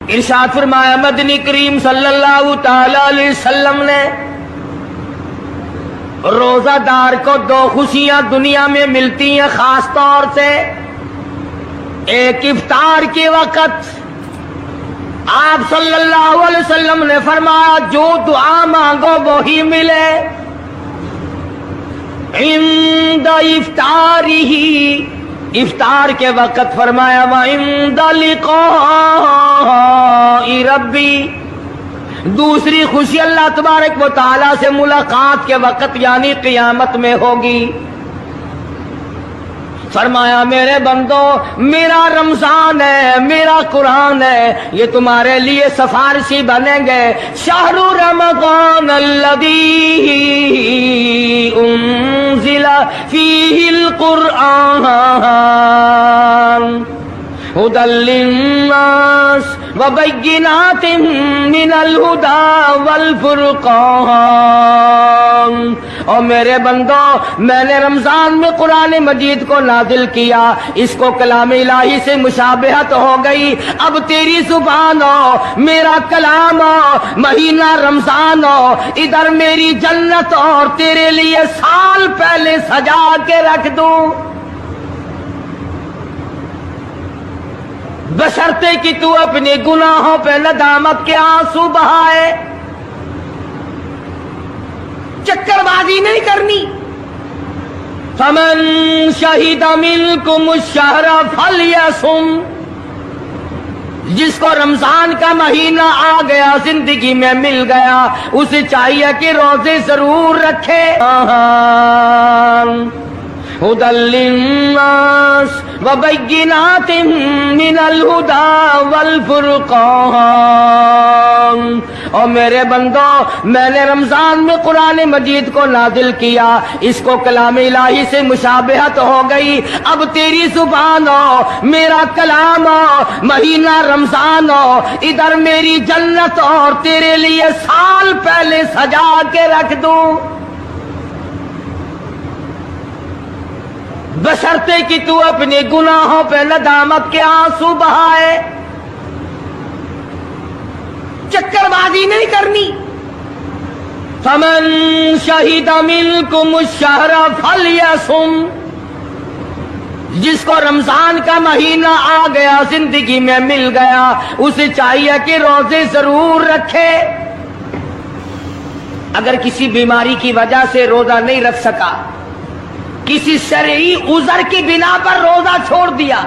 ارشاد فرمایا مدنی کریم صلی اللہ تعالی علیہ وسلم نے روزہ دار کو دو خوشیاں دنیا میں ملتی ہیں خاص طور سے. ایک افطار کے وقت آپ صلی اللہ علیہ وسلم نے فرمایا جو دعا مانگو وہی ملے. عند افطارہ، افطار کے وقت فرمایا وعند لقاء ربی. دوسری خوشی اللہ تبارک و تعالی سے ملاقات کے وقت یعنی قیامت میں ہوگی. فرمایا میرے بندو میرا رمضان ہے، میرا قرآن ہے، یہ تمہارے لیے سفارشی بنیں گے. شہر رمضان الذی انزل فیہ القرآن ھدی للناس وبینات من الھدی والفرقان. اور میرے بندو میں نے رمضان میں قرآن مجید کو نازل کیا، اس کو کلام الہی سے مشابہت ہو گئی. اب تیری زبان ہو، میرا کلام ہو، مہینہ رمضان ہو، ادھر میری جنت اور تیرے لیے سال پہلے سجا کے رکھ دوں، بشرطے کہ تو اپنے گناہوں پہ ندامت کے آنسو بہائے. چکر بازی نہیں کرنی. فمن شہد منکم الشہر فلیصم، جس کو رمضان کا مہینہ آ گیا، زندگی میں مل گیا، اسے چاہیے کہ روزے ضرور رکھے. ھدی للناس وبینات من الھدی والفرقان. اور میرے بندو میں نے رمضان میں قرآن مجید کو نازل کیا، اس کو کلام الہی سے مشابہت ہو گئی. اب تیری زبان ہو، میرا کلام ہو، مہینہ رمضان ہو، ادھر میری جنت اور تیرے لیے سال پہلے سجا کے رکھ دوں، بشرطے کہ تو اپنے گناہوں پہ ندامت کے آنسو بہائے. چکر بازی نہیں کرنی. فمن شہد منکم الشہر فلیصم، جس کو رمضان کا مہینہ آ گیا، زندگی میں مل گیا، اسے چاہیے کہ روزے ضرور رکھے. اگر کسی بیماری کی وجہ سے روزہ نہیں رکھ سکا، کسی شرعی عذر کی بنا پر روزہ چھوڑ دیا،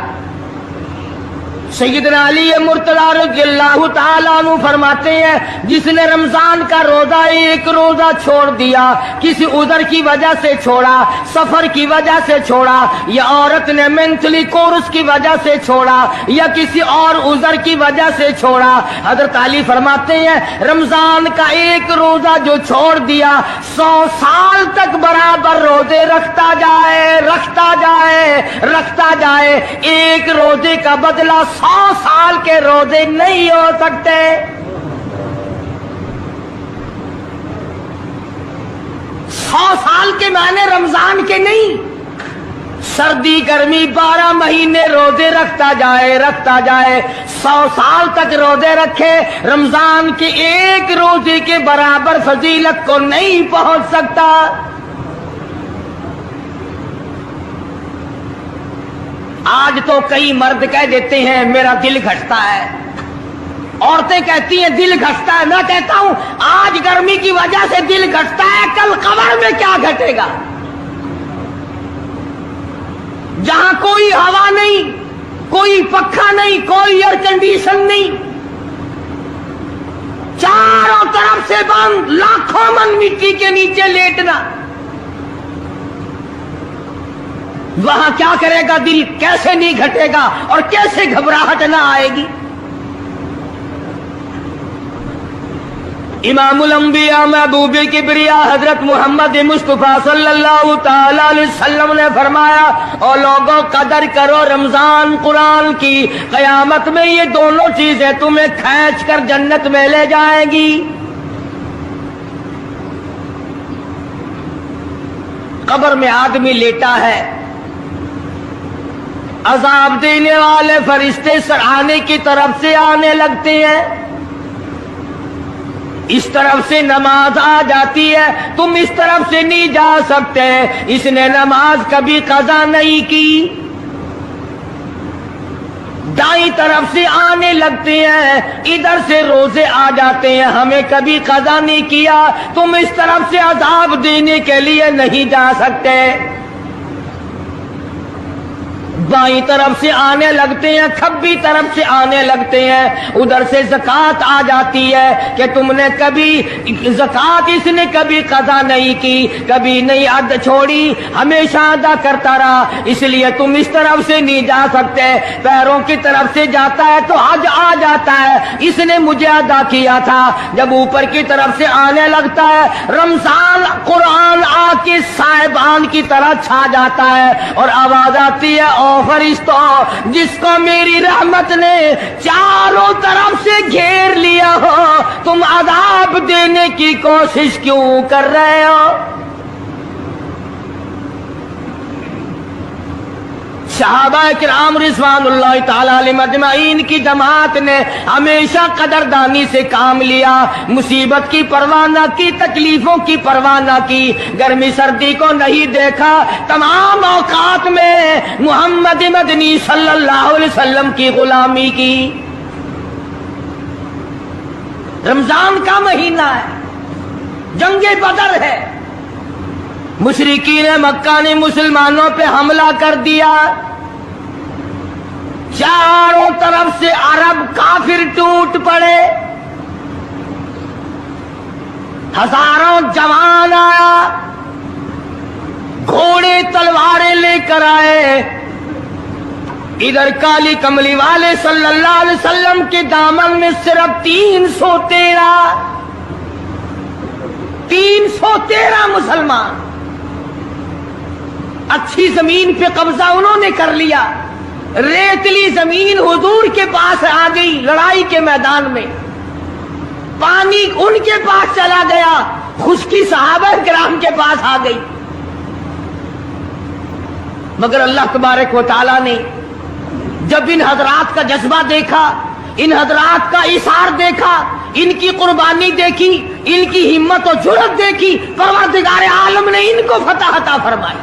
سیدنا علی مرتضیٰ رضی اللہ تعالیٰ عنہ فرماتے ہیں جس نے رمضان کا روزہ ایک روزہ چھوڑ دیا، کسی عذر کی وجہ سے چھوڑا، سفر کی وجہ سے چھوڑا، یا عورت نے مینٹلی کورس کی وجہ سے چھوڑا، یا کسی اور عذر کی وجہ سے چھوڑا، حضرت علی فرماتے ہیں رمضان کا ایک روزہ جو چھوڑ دیا 100 سال تک برابر روزے رکھتا جائے، رکھتا جائے، رکھتا جائے، ایک روزے کا بدلہ 100 سال کے روزے نہیں ہو سکتے. سال کے معنی رمضان کے نہیں. سردی گرمی 12 مہینے روزے رکھتا جائے، رکھتا جائے، 100 سال تک روزے رکھے، رمضان کے ایک روزے کے برابر فضیلت کو نہیں پہنچ سکتا. آج تو کئی مرد کہہ دیتے ہیں میرا دل گھٹتا ہے، عورتیں کہتی ہیں دل گھٹتا ہے. میں کہتا ہوں آج گرمی کی وجہ سے دل گھٹتا ہے، کل قبر میں کیا گھٹے گا؟ جہاں کوئی ہوا نہیں، کوئی پنکھا نہیں، کوئی ایئر کنڈیشن نہیں، چاروں طرف سے بند، لاکھوں من مٹی کے نیچے لیٹنا، وہاں کیا کرے گا دل؟ کیسے نہیں گھٹے گا اور کیسے گھبراہٹ نہ آئے گی؟ امام الانبیاء محبوب کبریا حضرت محمد مصطفیٰ صلی اللہ تعالی علیہ وسلم نے فرمایا او لوگوں قدر کرو رمضان قرآن کی، قیامت میں یہ دونوں چیزیں تمہیں کھینچ کر جنت میں لے جائیں گی. قبر میں آدمی لیٹا ہے، عذاب دینے والے فرشتے سرانے کی طرف سے آنے لگتے ہیں، اس طرف سے نماز آ جاتی ہے، تم اس طرف سے نہیں جا سکتے، اس نے نماز کبھی قضا نہیں کی۔ دائیں طرف سے آنے لگتے ہیں، ادھر سے روزے آ جاتے ہیں، ہمیں کبھی قضا نہیں کیا، تم اس طرف سے عذاب دینے کے لیے نہیں جا سکتے۔ بائیں طرف سے آنے لگتے ہیں، کھبی طرف سے آنے لگتے ہیں، ادھر سے زکوٰۃ آ جاتی ہے کہ تم نے کبھی زکوٰۃ اس نے کبھی قضا نہیں کی، کبھی نہیں ادا چھوڑی، ہمیشہ ادا کرتا رہا، اس لیے تم اس طرف سے نہیں جا سکتے۔ پیروں کی طرف سے جاتا ہے تو حج آ جاتا ہے، اس نے مجھے ادا کیا تھا۔ جب اوپر کی طرف سے آنے لگتا ہے، رمضان قرآن آ کے صاحبان کی طرح چھا جاتا ہے اور آواز آتی ہے، او فرشتوں، جس کو میری رحمت نے چاروں طرف سے گھیر لیا ہو، تم عذاب دینے کی کوشش کیوں کر رہے ہو؟ صحابہ کرام رضوان اللہ تعالی علیہم اجمعین کی جماعت نے ہمیشہ قدردانی سے کام لیا، مصیبت کی پرواہ نہ کی، تکلیفوں کی پرواہ نہ کی، گرمی سردی کو نہیں دیکھا، تمام اوقات میں محمد مدنی صلی اللہ علیہ وسلم کی غلامی کی۔ رمضان کا مہینہ ہے، جنگ بدر ہے، مشرکین مکہ نے مسلمانوں پہ حملہ کر دیا، چاروں طرف سے عرب کافر ٹوٹ پڑے، ہزاروں جوان آیا، گھوڑے تلواریں لے کر آئے، ادھر کالی کملی والے صلی اللہ علیہ وسلم کے دامن میں صرف 313 مسلمان، اچھی زمین پہ قبضہ انہوں نے کر لیا، ریتلی زمین حضور کے پاس آ گئی، لڑائی کے میدان میں پانی ان کے پاس چلا گیا، خشکی صحابہ کرام کے پاس آ گئی، مگر اللہ تبارک و تعالی نے جب ان حضرات کا جذبہ دیکھا، ان حضرات کا ایثار دیکھا، ان کی قربانی دیکھی، ان کی ہمت و جرأت دیکھی، پروردگار عالم نے ان کو فتح عطا فرمائی۔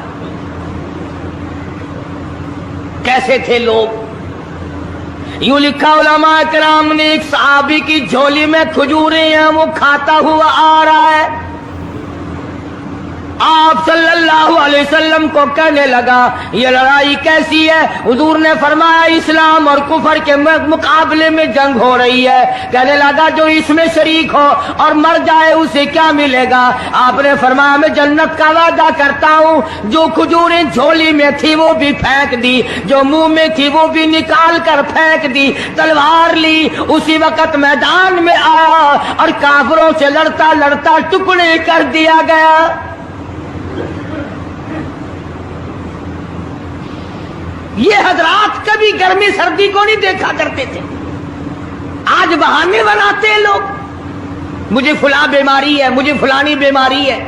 کیسے تھے لوگ؟ یوں لکھا علماء کرام نے، ایک صحابی کی جھولی میں کھجوریں ہیں، وہ کھاتا ہوا آ رہا ہے، آپ صلی اللہ علیہ وسلم کو کہنے لگا یہ لڑائی کیسی ہے؟ حضور نے فرمایا اسلام اور کفر کے مقابلے میں جنگ ہو رہی ہے۔ کہنے لگا جو اس میں شریک ہو اور مر جائے اسے کیا ملے گا؟ آپ نے فرمایا میں جنت کا وعدہ کرتا ہوں، جو کھجوریں جھولی میں تھی وہ بھی پھینک دی، جو منہ میں تھی وہ بھی نکال کر پھینک دی، تلوار لی، اسی وقت میدان میں آیا اور کافروں سے لڑتا لڑتا ٹکڑے کر دیا گیا۔ یہ حضرات کبھی گرمی سردی کو نہیں دیکھا کرتے تھے، آج بہانے بناتے ہیں لوگ، مجھے فلاں بیماری ہے، مجھے فلانی بیماری ہے۔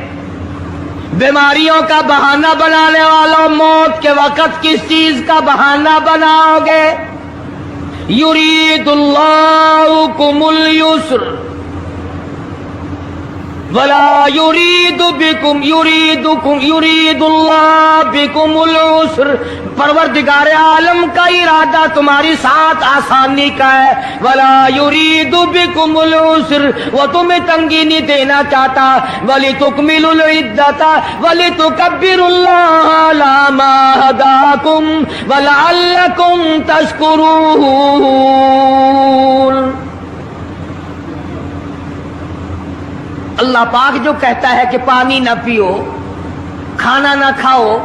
بیماریوں کا بہانہ بنانے والوں، موت کے وقت کس چیز کا بہانہ بناؤ گے؟ یرید اللہ بکم اليسر ولا یرید بکم یرید اللہ بکم العسر۔ پروردگار عالم کا ارادہ تمہاری ساتھ آسانی کا ہے، ولا یرید بکم العسر، وہ تمہیں تنگی نہیں دینا چاہتا، وَلِتُكْمِلُوا الْعِدَّةَ وَلِتُكَبِّرُوا اللَّهَ عَلَىٰ مَا هَدَاكُمْ وَلَعَلَّكُمْ تَشْكُرُونَ۔ اللہ پاک جو کہتا ہے کہ پانی نہ پیو، کھانا نہ کھاؤ،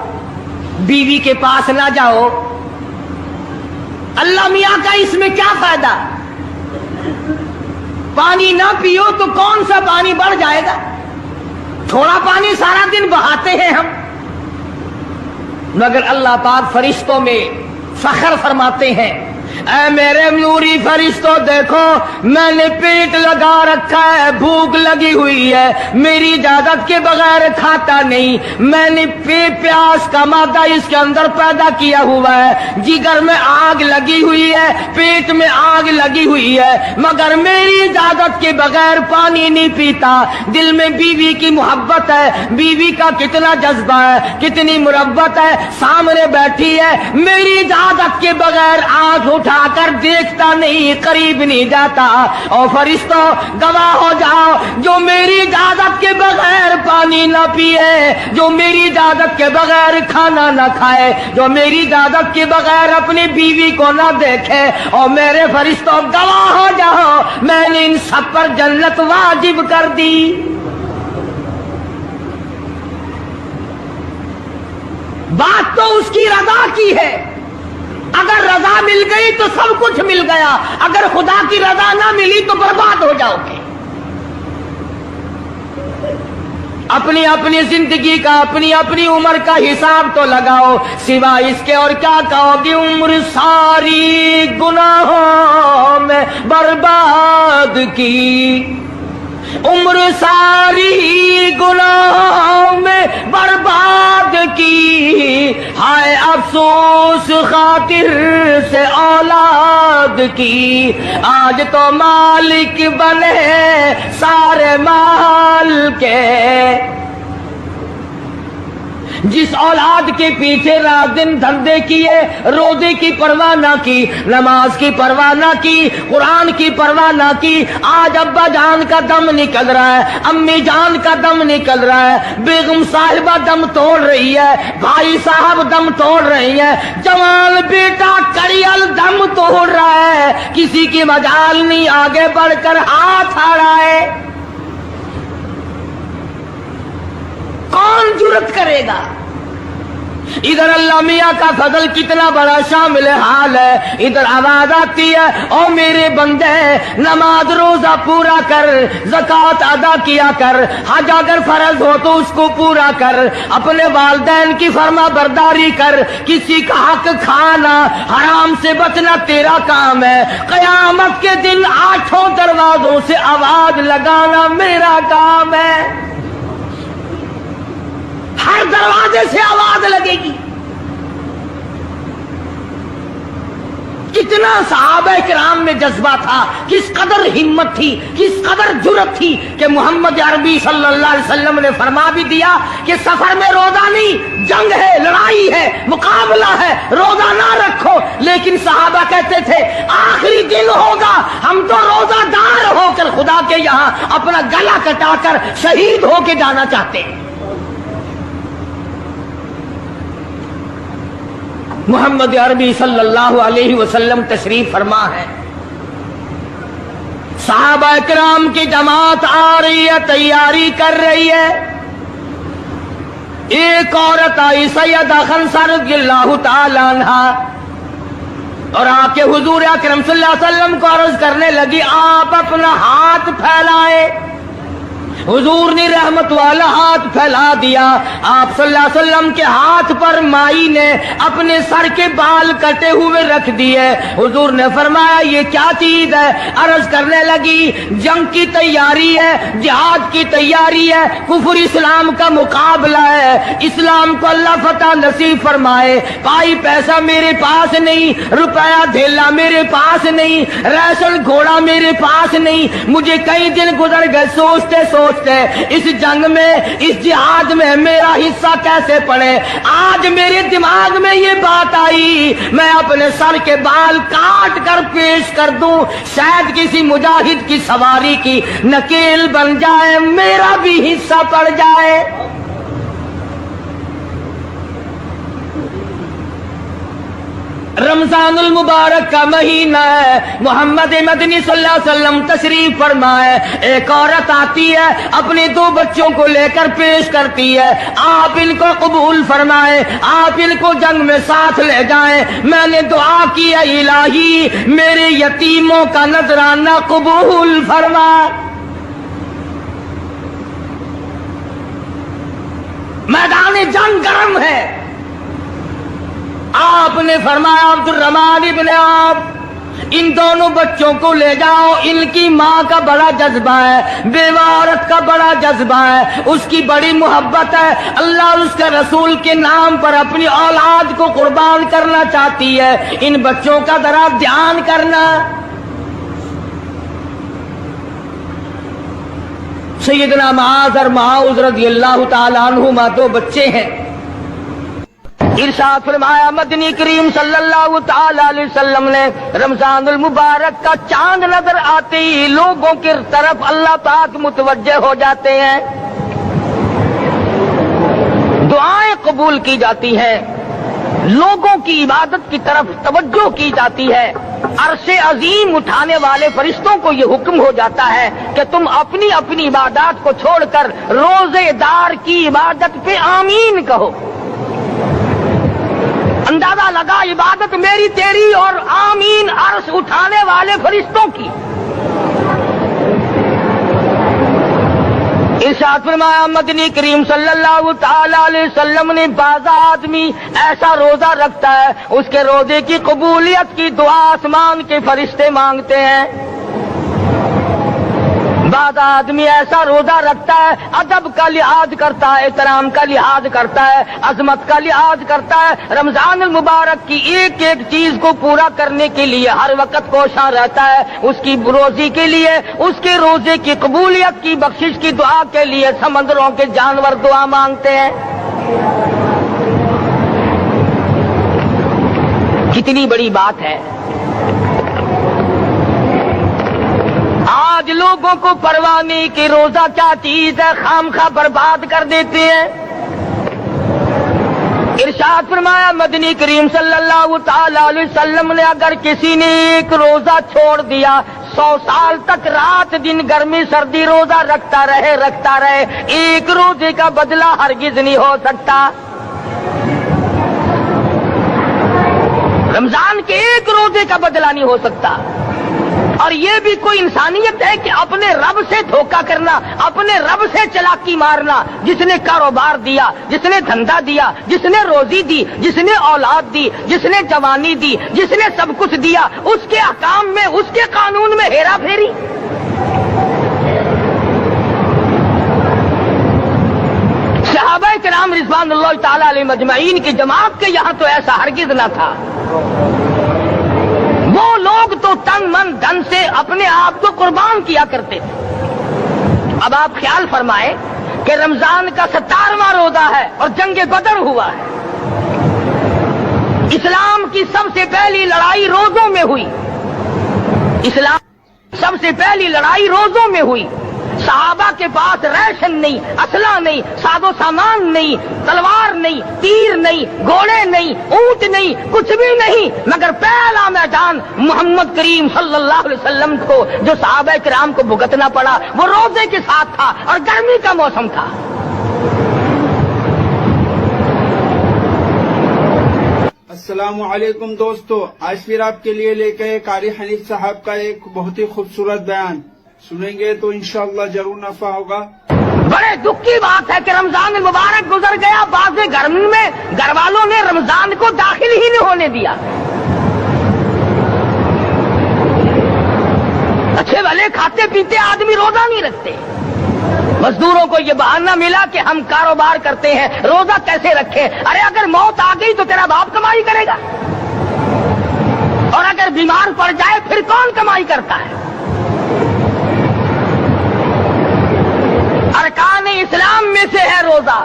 بیوی کے پاس نہ جاؤ، اللہ میاں کا اس میں کیا فائدہ؟ پانی نہ پیو تو کون سا پانی بڑھ جائے گا؟ تھوڑا پانی سارا دن بہاتے ہیں ہم، مگر اللہ پاک فرشتوں میں فخر فرماتے ہیں اے میرے نوری فرشتوں دیکھو میں نے پیٹ لگا رکھا ہے, بھوک لگی ہوئی ہے, میری اجازت کے بغیر کھاتا نہیں. میں نے پیاس کا مادہ اس کے اندر پیدا کیا ہوا ہے, جگر میں آگ لگی ہوئی ہے, پیٹ میں آگ لگی ہوئی ہے, مگر میری اجازت کے بغیر پانی نہیں پیتا. دل میں بیوی کی محبت ہے, بیوی کا کتنا جذبہ ہے, کتنی مربت ہے, سامنے بیٹھی ہے, میری اجازت کے بغیر آنکھ اٹھا کر دیکھتا نہیں, قریب نہیں جاتا. اور فرشتوں گواہ ہو جاؤ, جو میری اجازت کے بغیر پانی نہ پیے, جو میری اجازت کے بغیر کھانا نہ کھائے, جو میری اجازت کے بغیر اپنی بیوی کو نہ دیکھے, اور میرے فرشتوں گواہ ہو جاؤ میں نے ان سب پر جنت واجب کر دی. بات تو اس کی رضا کی ہے. اگر رضا مل گئی تو سب کچھ مل گیا, اگر خدا کی رضا نہ ملی تو برباد ہو جاؤ گے. اپنی اپنی زندگی کا, اپنی اپنی عمر کا حساب تو لگاؤ, سوا اس کے اور کیا کہو گی. عمر ساری گناہوں میں برباد کی, عمر ساری گناہوں میں برباد کی, ہائے افسوس خاطر سے اولاد کی. آج تو مالک بنے سارے مال کے, جس اولاد کے پیچھے رات دن دھندے کیے, روزے کی پرواہ نہ کی, نماز کی پرواہ نہ کی, قرآن کی پرواہ نہ کی, آج ابا جان کا دم نکل رہا ہے, امی جان کا دم نکل رہا ہے, بیگم صاحبہ دم توڑ رہی ہے, بھائی صاحب دم توڑ رہی ہے, جوان بیٹا کڑیل دم توڑ رہا ہے, کسی کی مجال نہیں آگے بڑھ کر ہاتھ آ رہا ہے. کون جرت کرے گا؟ ادھر اللہ میاں کا فضل کتنا بڑا شامل حال ہے, ادھر آواز آتی ہے او میرے بندے نماز روزہ پورا کر, زکوٰۃ ادا کیا کر, حج اگر فرض ہو تو اس کو پورا کر, اپنے والدین کی فرما برداری کر, کسی کا حق کھانا, حرام سے بچنا تیرا کام ہے. قیامت کے دن 8 دروازوں سے آواز لگانا میرا کام ہے. ہر دروازے سے آواز لگے گی. کتنا صحابہ کرام میں جذبہ تھا, کس قدر ہمت تھی, کس قدر جرت تھی کہ محمد عربی صلی اللہ علیہ وسلم نے فرما بھی دیا کہ سفر میں روزہ نہیں, جنگ ہے, لڑائی ہے, مقابلہ ہے, روزہ نہ رکھو. لیکن صحابہ کہتے تھے آخری دن ہوگا, ہم تو روزہ دار ہو کر خدا کے یہاں اپنا گلا کٹا کر شہید ہو کے جانا چاہتے ہیں. محمد عربی صلی اللہ علیہ وسلم تشریف فرما ہے, صحابہ کرام کی جماعت آ رہی ہے, تیاری کر رہی ہے. ایک عورت آئی سیدہ خنسہ رضی اللہ تعالی عنہا, اور آ کے حضور اکرم صلی اللہ علیہ وسلم کو عرض کرنے لگی آپ اپنا ہاتھ پھیلائے. حضور نے رحمت والا ہاتھ پھیلا دیا. آپ صلی اللہ علیہ وسلم کے ہاتھ پر مائی نے اپنے سر کے بال کٹے ہوئے رکھ دیے. حضور نے فرمایا یہ کیا چیز ہے؟ عرض کرنے لگی جنگ کی تیاری ہے, جہاد کی تیاری ہے, کفر اسلام کا مقابلہ ہے, اسلام کو اللہ فتح نصیب فرمائے. بھائی پیسہ میرے پاس نہیں, روپیہ دھیلا میرے پاس نہیں, ریشن گھوڑا میرے پاس نہیں. مجھے کئی دن گزر گئے سوچتے اس جنگ میں, اس جہاد میں میرا حصہ کیسے پڑے. آج میرے دماغ میں یہ بات آئی میں اپنے سر کے بال کاٹ کر پیش کر دوں, شاید کسی مجاہد کی سواری کی نکیل بن جائے, میرا بھی حصہ پڑ جائے. رمضان المبارک کا مہینہ ہے, محمد مدنی صلی اللہ علیہ وسلم تشریف فرمائے. ایک عورت آتی ہے, اپنے 2 بچوں کو لے کر پیش کرتی ہے, آپ ان کو قبول فرمائے, آپ ان کو جنگ میں ساتھ لے جائیں. میں نے دعا کی ہے الہی میرے یتیموں کا نذرانہ قبول فرما. میدان جنگ گرم ہے. آپ نے فرمایا عبد الرحمن ابن عوف ان دونوں بچوں کو لے جاؤ، ان کی ماں کا بڑا جذبہ ہے، بیوہ عورت کا بڑا جذبہ ہے، اس کی بڑی محبت ہے، اللہ اور اس کے رسول کے نام پر اپنی اولاد کو قربان کرنا چاہتی ہے، ان بچوں کا ذرا دھیان کرنا۔ سیدنا معاذ اور معاذ رضی اللہ تعالیٰ عنہما دو بچے ہیں۔ ارشاد فرمایا مدنی کریم صلی اللہ تعالی علیہ وسلم نے رمضان المبارک کا چاند نظر آتے ہی لوگوں کی طرف اللہ پاک متوجہ ہو جاتے ہیں، دعائیں قبول کی جاتی ہیں، لوگوں کی عبادت کی طرف توجہ کی جاتی ہے، عرش عظیم اٹھانے والے فرشتوں کو یہ حکم ہو جاتا ہے کہ تم اپنی اپنی عبادات کو چھوڑ کر روزے دار کی عبادت پہ آمین کہو۔ اندازہ لگا عبادت میری تیری اور آمین عرش اٹھانے والے فرشتوں کی۔ ارشاد فرمایا مدنی کریم صلی اللہ تعالی علیہ وسلم نے بعض آدمی ایسا روزہ رکھتا ہے اس کے روزے کی قبولیت کی دعا آسمان کے فرشتے مانگتے ہیں، بعض آدمی ایسا روزہ رکھتا ہے ادب کا لحاظ کرتا ہے، احترام کا لحاظ کرتا ہے، عظمت کا لحاظ کرتا ہے، رمضان المبارک کی ایک ایک چیز کو پورا کرنے کے لیے ہر وقت کوشاں رہتا ہے، اس کی روزی کے لیے، اس کے روزے کی قبولیت کی بخشش کی دعا کے لیے سمندروں کے جانور دعا مانگتے ہیں۔ کتنی بڑی بات ہے، آج لوگوں کو پرواہ نہیں کہ روزہ کیا چیز ہے، خام خواہ برباد کر دیتے ہیں۔ ارشاد فرمایا مدنی کریم صلی اللہ تعالی علیہ وسلم نے اگر کسی نے ایک روزہ چھوڑ دیا 100 سال تک رات دن گرمی سردی روزہ رکھتا رہے، ایک روزے کا بدلہ ہرگز نہیں ہو سکتا۔ رمضان کے ایک روزے کا بدلہ نہیں ہو سکتا۔ اور یہ بھی کوئی انسانیت ہے کہ اپنے رب سے دھوکہ کرنا، اپنے رب سے چلاکی مارنا، جس نے کاروبار دیا، جس نے دھندا دیا، جس نے روزی دی، جس نے اولاد دی، جس نے جوانی دی، جس نے سب کچھ دیا، اس کے احکام میں، اس کے قانون میں ہیرا پھیری۔ صحابہ کرام رضوان اللہ تعالی علیہ مجمعین کی جماعت کے یہاں تو ایسا ہرگز نہ تھا۔ وہ لوگ تو تن من دھن سے اپنے آپ کو قربان کیا کرتے تھے۔ اب آپ خیال فرمائیں کہ رمضان کا 17واں روزہ ہے اور جنگ بدر ہوا ہے، اسلام کی سب سے پہلی لڑائی روزوں میں ہوئی، اسلام سب سے پہلی لڑائی روزوں میں ہوئی۔ صحابہ کے پاس ریشن نہیں، اسلحہ نہیں، ساز و سامان نہیں، تلوار نہیں، تیر نہیں، گھوڑے نہیں، اونٹ نہیں، کچھ بھی نہیں، مگر پہلا میدان محمد کریم صلی اللہ علیہ وسلم کو جو صحابہ کرام کو بھگتنا پڑا وہ روزے کے ساتھ تھا اور گرمی کا موسم تھا۔ السلام علیکم دوستو، آج پھر آپ کے لیے لے کے قاری حنیف صاحب کا ایک بہت ہی خوبصورت بیان سنیں گے تو انشاءاللہ ضرور نفع ہوگا۔ بڑے دکھ کی بات ہے کہ رمضان المبارک گزر گیا، بعض گھر میں گھر والوں نے رمضان کو داخل ہی نہیں ہونے دیا۔ اچھے بھلے کھاتے پیتے آدمی روزہ نہیں رکھتے، مزدوروں کو یہ بہانہ ملا کہ ہم کاروبار کرتے ہیں، روزہ کیسے رکھیں؟ ارے اگر موت آ گئی تو تیرا باپ کمائی کرے گا، اور اگر بیمار پڑ جائے پھر کون کمائی کرتا ہے؟ ارکان اسلام میں سے ہے روزہ،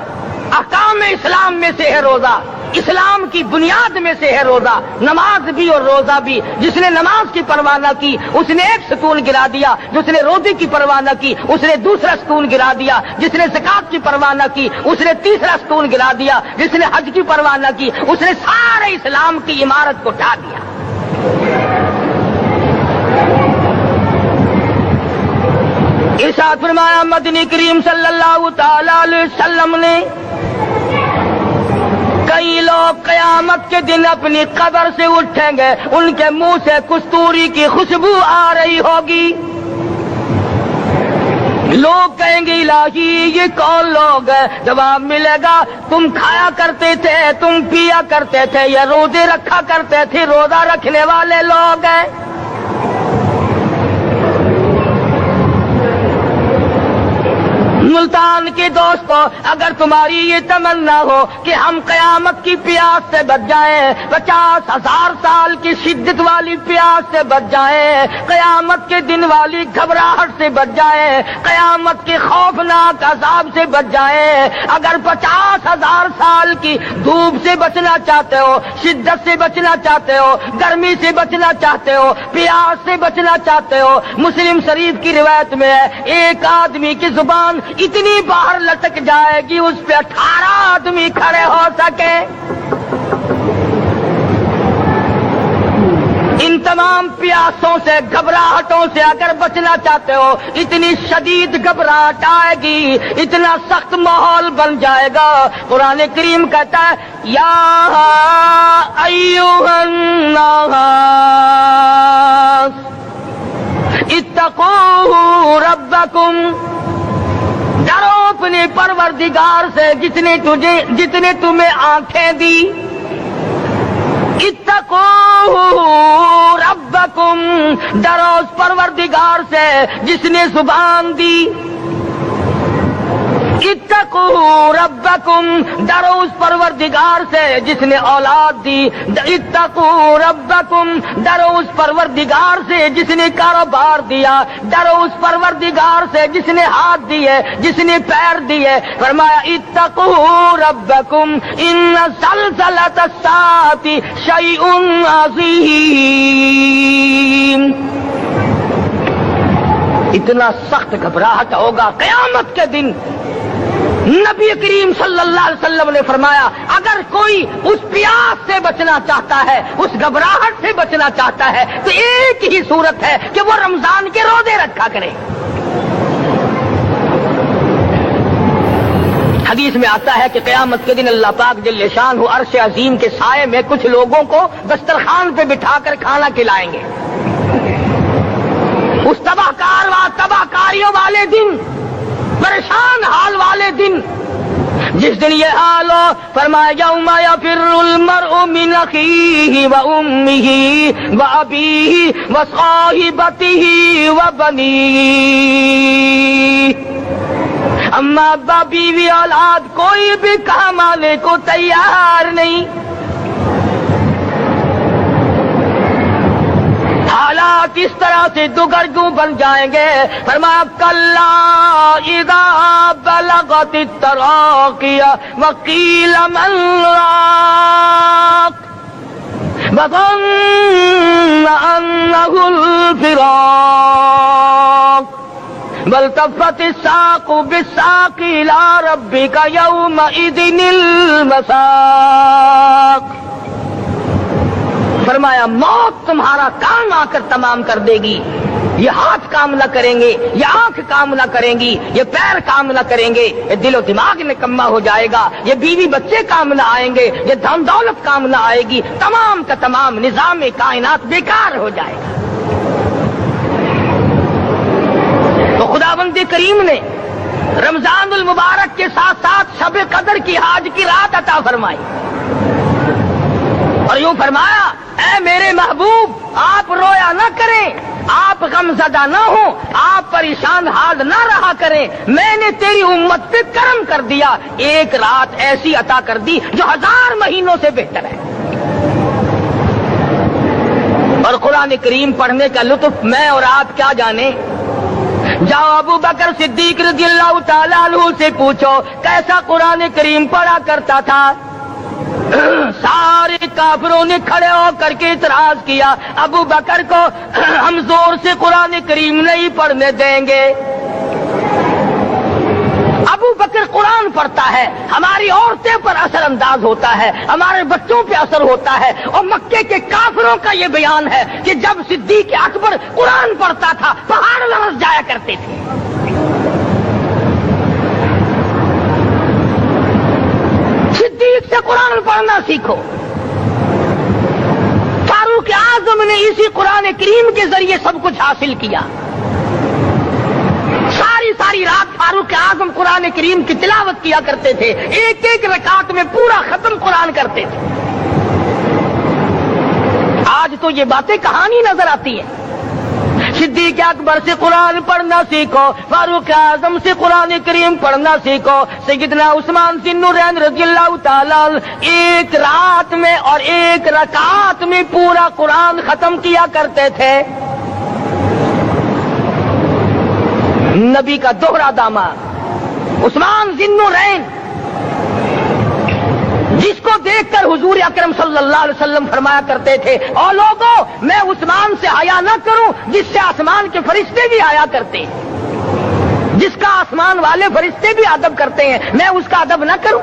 احکام اسلام میں سے ہے روزہ، اسلام کی بنیاد میں سے ہے روزہ، نماز بھی اور روزہ بھی۔ جس نے نماز کی پرواہ نہ کی اس نے ایک ستون گرا دیا، جس نے روزے کی پرواہ نہ کی اس نے دوسرا ستون گرا دیا، جس نے زکات کی پرواہ نہ کی اس نے تیسرا ستون گرا دیا، جس نے حج کی پرواہ نہ کی اس نے سارے اسلام کی عمارت کو ڈھا دیا۔ ارشاد فرمایا مدنی کریم صلی اللہ تعالی علیہ وسلم نے کئی لوگ قیامت کے دن اپنی قبر سے اٹھیں گے، ان کے منہ سے کستوری کی خوشبو آ رہی ہوگی، لوگ کہیں گے الہی یہ کون لوگ ہیں؟ جواب ملے گا تم کھایا کرتے تھے، تم پیا کرتے تھے، یا روزے رکھا کرتے تھے، روزہ رکھنے والے لوگ ہیں۔ ملتان کے دوستو، اگر تمہاری یہ تمنا ہو کہ ہم قیامت کی پیاس سے بچ جائیں، 50,000 سال کی شدت والی پیاس سے بچ جائیں، قیامت کے دن والی گھبراہٹ سے بچ جائیں، قیامت کے خوفناک عذاب سے بچ جائیں، اگر 50,000 سال کی دھوپ سے بچنا چاہتے ہو، شدت سے بچنا چاہتے ہو، گرمی سے بچنا چاہتے ہو، پیاس سے بچنا چاہتے ہو، مسلم شریف کی روایت میں ہے ایک آدمی کی زبان اتنی باہر لٹک جائے گی اس پہ 18 آدمی کھڑے ہو سکے۔ ان تمام پیاسوں سے، گھبراہٹوں سے اگر بچنا چاہتے ہو، اتنی شدید گھبراہٹ آئے گی، اتنا سخت ماحول بن جائے گا۔ قرآن کریم کہتا ہے یا ایھا الناس اتقوا ربکم، ڈرو اپنے پروردگار سے جتنے تمہیں آنکھیں دی، اتقوا ربکم، ڈرو اس پروردگار سے جس نے زبان دی، اتقوا ربکم، ڈرو اس پروردگار سے جس نے اولاد دی، اتقوا ربکم، ڈرو اس پروردگار سے جس نے کاروبار دیا، ڈرو اس پروردگار سے جس نے ہاتھ دیے، جس نے پیر دیے۔ فرمایا اتقوا ربکم ان زلزلۃ الساعۃ شیء عظیم، اتنا سخت گھبراہٹ ہوگا قیامت کے دن۔ نبی کریم صلی اللہ علیہ وسلم نے فرمایا اگر کوئی اس پیاس سے بچنا چاہتا ہے، اس گھبراہٹ سے بچنا چاہتا ہے، تو ایک ہی صورت ہے کہ وہ رمضان کے روزے رکھا کرے۔ حدیث میں آتا ہے کہ قیامت کے دن اللہ پاک جل شان ہو عرش عظیم کے سائے میں کچھ لوگوں کو دسترخوان پہ بٹھا کر کھانا کھلائیں گے۔ اس تباہ کاریوں والے دن، پریشان حال والے دن، جس دن یہ حال ہو، فرمایا یوم یفر المرء من اخیہ وامہ وابیہ وصاحبتہ وبنیہ، اما ابا بیوی اولاد کوئی بھی کام آنے کو تیار نہیں۔ حالات اس طرح سے دگرگوں بن جائیں گے۔ فرمایا کلا اذا بلغت التراقی وقیل من راق وظن انہ الفراق والتفت الساق بالساق الى ربک یومئذ المساق۔ فرمایا موت تمہارا کام آ کر تمام کر دے گی، یہ ہاتھ کام نہ کریں گے، یہ آنکھ کام نہ کریں گی، یہ پیر کام نہ کریں گے، یہ دل و دماغ نکما ہو جائے گا، یہ بیوی بچے کام نہ آئیں گے، یہ دھن دولت کام نہ آئے گی، تمام کا تمام نظام کائنات بیکار ہو جائے گا۔ تو خداوند کریم نے رمضان المبارک کے ساتھ ساتھ شب قدر کی حاج کی رات عطا فرمائی اور یوں فرمایا اے میرے محبوب آپ رویا نہ کریں، آپ غم زدہ نہ ہوں، آپ پریشان حال نہ رہا کریں، میں نے تیری امت پہ کرم کر دیا، ایک رات ایسی عطا کر دی جو 1000 مہینوں سے بہتر ہے۔ اور قرآن کریم پڑھنے کا لطف میں اور آپ کیا جانے۔ جاؤ ابو بکر صدیق رضی اللہ تعالیٰ عنہ سے پوچھو کیسا قرآن کریم پڑھا کرتا تھا۔ سارے کافروں نے کھڑے ہو کر کے اعتراض کیا ابو بکر کو ہم زور سے قرآن کریم نہیں پڑھنے دیں گے۔ ابو بکر قرآن پڑھتا ہے، ہماری عورتیں پر اثر انداز ہوتا ہے، ہمارے بچوں پہ اثر ہوتا ہے، اور مکے کے کافروں کا یہ بیان ہے کہ جب صدیق اکبر قرآن پڑھتا تھا پہاڑ لرز جایا کرتے تھے۔ صدیق سے قرآن پڑھنا سیکھو۔ فاروق اعظم نے اسی قرآن کریم کے ذریعے سب کچھ حاصل کیا۔ ساری رات فاروق اعظم قرآن کریم کی تلاوت کیا کرتے تھے، ایک ایک رکعت میں پورا ختم قرآن کرتے تھے۔ آج تو یہ باتیں کہانی نظر آتی ہے۔ صدیق اکبر سے قرآن پڑھنا سیکھو، فاروق اعظم سے قرآن کریم پڑھنا سیکھو، سیدنا عثمان ذی النورین رضی اللہ تعالیٰ ایک رات میں اور ایک رکعت میں پورا قرآن ختم کیا کرتے تھے۔ نبی کا دوہرا داماد عثمان ذی النورین، جس کو دیکھ کر حضور اکرم صلی اللہ علیہ وسلم فرمایا کرتے تھے، اور لوگوں میں عثمان سے حیا نہ کروں جس سے آسمان کے فرشتے بھی حیا کرتے ہیں، جس کا آسمان والے فرشتے بھی ادب کرتے ہیں، میں اس کا ادب نہ کروں۔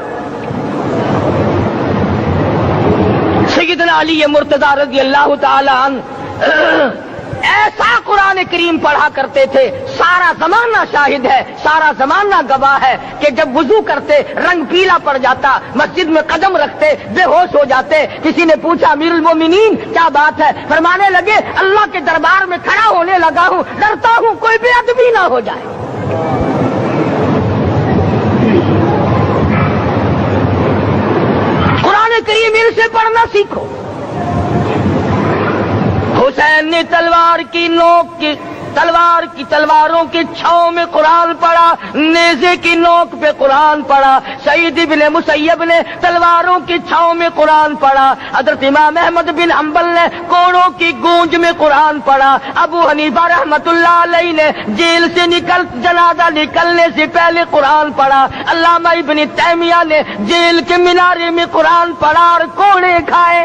سیدنا علی مرتضی رضی اللہ تعالی عنہ ایسا قرآن کریم پڑھا کرتے تھے، سارا زمانہ شاہد ہے، سارا زمانہ گواہ ہے کہ جب وضو کرتے رنگ پیلا پڑ جاتا، مسجد میں قدم رکھتے بے ہوش ہو جاتے۔ کسی نے پوچھا امیر المومنین کیا بات ہے؟ فرمانے لگے اللہ کے دربار میں کھڑا ہونے لگا ہوں، ڈرتا ہوں کوئی بے ادبی نہ ہو جائے۔ قرآن کریم ان سے پڑھنا سیکھو۔ حسین نے تلواروں کی چھاؤں میں قرآن پڑھا، نیزے کی نوک پہ قرآن پڑھا۔ سعید بن مسیب نے تلواروں کی چھاؤں میں قرآن پڑھا۔ حضرت امام احمد بن حنبل نے کوڑوں کی گونج میں قرآن پڑھا۔ ابو حنیفہ رحمت اللہ علیہ نے جیل سے جنازہ نکلنے سے پہلے قرآن پڑھا۔ علامہ ابن تیمیہ نے جیل کے مینارے میں قرآن پڑھا اور کوڑے کھائے۔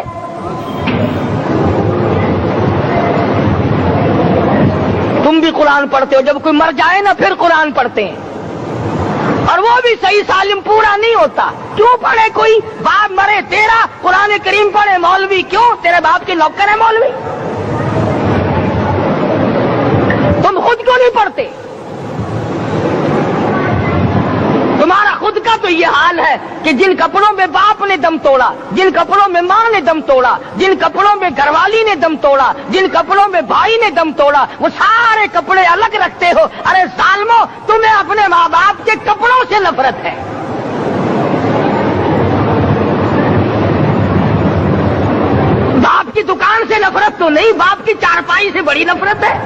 تم بھی قرآن پڑھتے ہو، جب کوئی مر جائے نا پھر قرآن پڑھتے ہیں، اور وہ بھی صحیح سالم پورا نہیں ہوتا۔ کیوں پڑھے؟ کوئی باپ مرے تیرا قرآن کریم پڑھے مولوی، کیوں؟ تیرے باپ کے نوکر ہے مولوی؟ تم خود کیوں نہیں پڑھتے؟ تمہارا خود کا تو یہ حال ہے کہ جن کپڑوں میں باپ نے دم توڑا، جن کپڑوں میں ماں نے دم توڑا، جن کپڑوں میں گھر والی نے دم توڑا، جن کپڑوں میں بھائی نے دم توڑا، وہ سارے کپڑے الگ رکھتے ہو۔ ارے ظالمو، تمہیں اپنے ماں باپ کے کپڑوں سے نفرت ہے۔ باپ کی دکان سے نفرت تو نہیں، باپ کی چارپائی سے بڑی نفرت ہے۔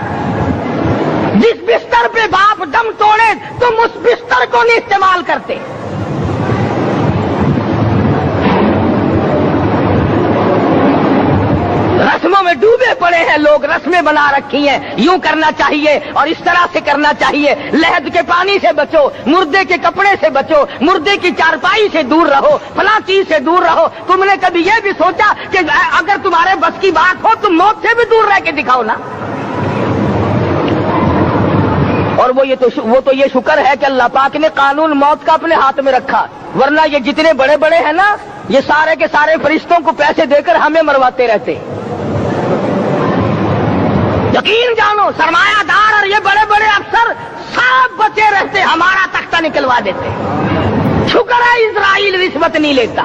جس بستر پہ باپ دم توڑے تم اس بستر کو نہیں استعمال کرتے۔ رسموں میں ڈوبے پڑے ہیں لوگ، رسمیں بنا رکھی ہیں، یوں کرنا چاہیے اور اس طرح سے کرنا چاہیے۔ لہد کے پانی سے بچو، مردے کے کپڑے سے بچو، مردے کی چارپائی سے دور رہو، فلاں چیز سے دور رہو۔ تم نے کبھی یہ بھی سوچا کہ اگر تمہارے بس کی بات ہو تم موت سے بھی دور رہ کے دکھاؤ نا؟ اور وہ تو یہ شکر ہے کہ اللہ پاک نے قانون موت کا اپنے ہاتھ میں رکھا، ورنہ یہ جتنے بڑے بڑے ہیں نا، یہ سارے کے سارے فرشتوں کو پیسے دے کر ہمیں مرواتے رہتے۔ یقین جانو، سرمایہ دار اور یہ بڑے بڑے افسر سب بچے رہتے، ہمارا تختہ نکلوا دیتے۔ شکر ہے اسرائیل رشوت نہیں لیتا۔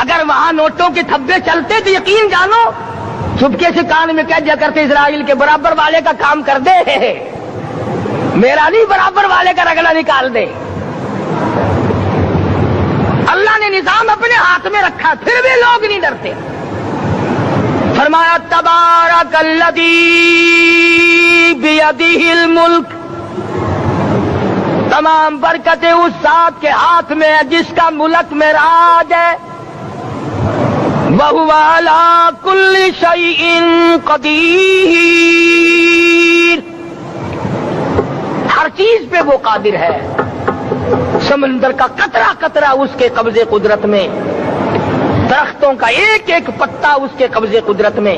اگر وہاں نوٹوں کے تھبے چلتے تو یقین جانو چپکے سے کان میں کہہ دیا کرتے اسرائیل کے برابر والے کا کام کر دے، میرا نہیں، برابر والے کا رگڑا نکال دے۔ اللہ نے نظام اپنے ہاتھ میں رکھا، پھر بھی لوگ نہیں ڈرتے۔ فرمایا تبارک الذی بیدہ الملک، تمام برکتیں اس ذات کے ہاتھ میں ہے جس کا ملک میں راج ہے۔ وَهُوَ عَلَىٰ كُلِّ شَيْءٍ قَدِيرٌ، ہر چیز پہ وہ قادر ہے۔ سمندر کا قطرہ قطرہ اس کے قبضے قدرت میں، درختوں کا ایک ایک پتا اس کے قبضے قدرت میں،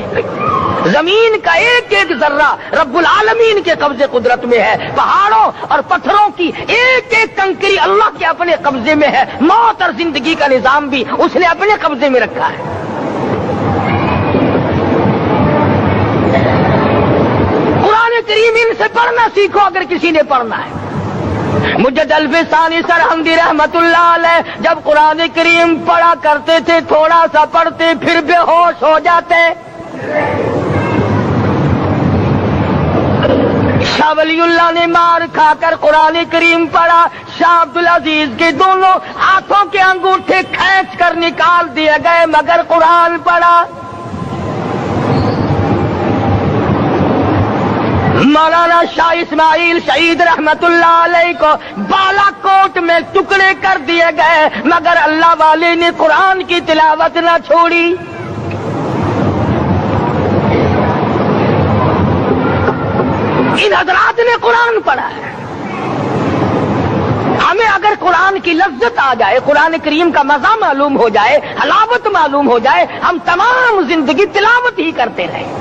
زمین کا ایک ایک ذرہ رب العالمین کے قبضے قدرت میں ہے، پہاڑوں اور پتھروں کی ایک ایک کنکری اللہ کے اپنے قبضے میں ہے، موت اور زندگی کا نظام بھی اس نے اپنے قبضے میں رکھا ہے۔ قرآن کریم ان سے پڑھنا سیکھو اگر کسی نے پڑھنا ہے۔ مجد الفسانی سرہندی رحمت اللہ علیہ جب قرآن کریم پڑھا کرتے تھے، تھوڑا سا پڑھتے پھر بے ہوش ہو جاتے۔ شاہ ولی اللہ نے مار کھا کر قرآن کریم پڑھا، شاہ عبدالعزیز کے دونوں ہاتھوں کے انگوٹھے کھینچ کر نکال دیے گئے، مگر قرآن پڑھا۔ مولانا شاہ اسماعیل شہید رحمت اللہ علیہ کو بالا کوٹ میں ٹکڑے کر دیے گئے، مگر اللہ والے نے قرآن کی تلاوت نہ چھوڑی۔ ان حضرات نے قرآن پڑھا ہے۔ ہمیں اگر قرآن کی لذت آ جائے، قرآن کریم کا مزہ معلوم ہو جائے، حلاوت معلوم ہو جائے، ہم تمام زندگی تلاوت ہی کرتے رہیں۔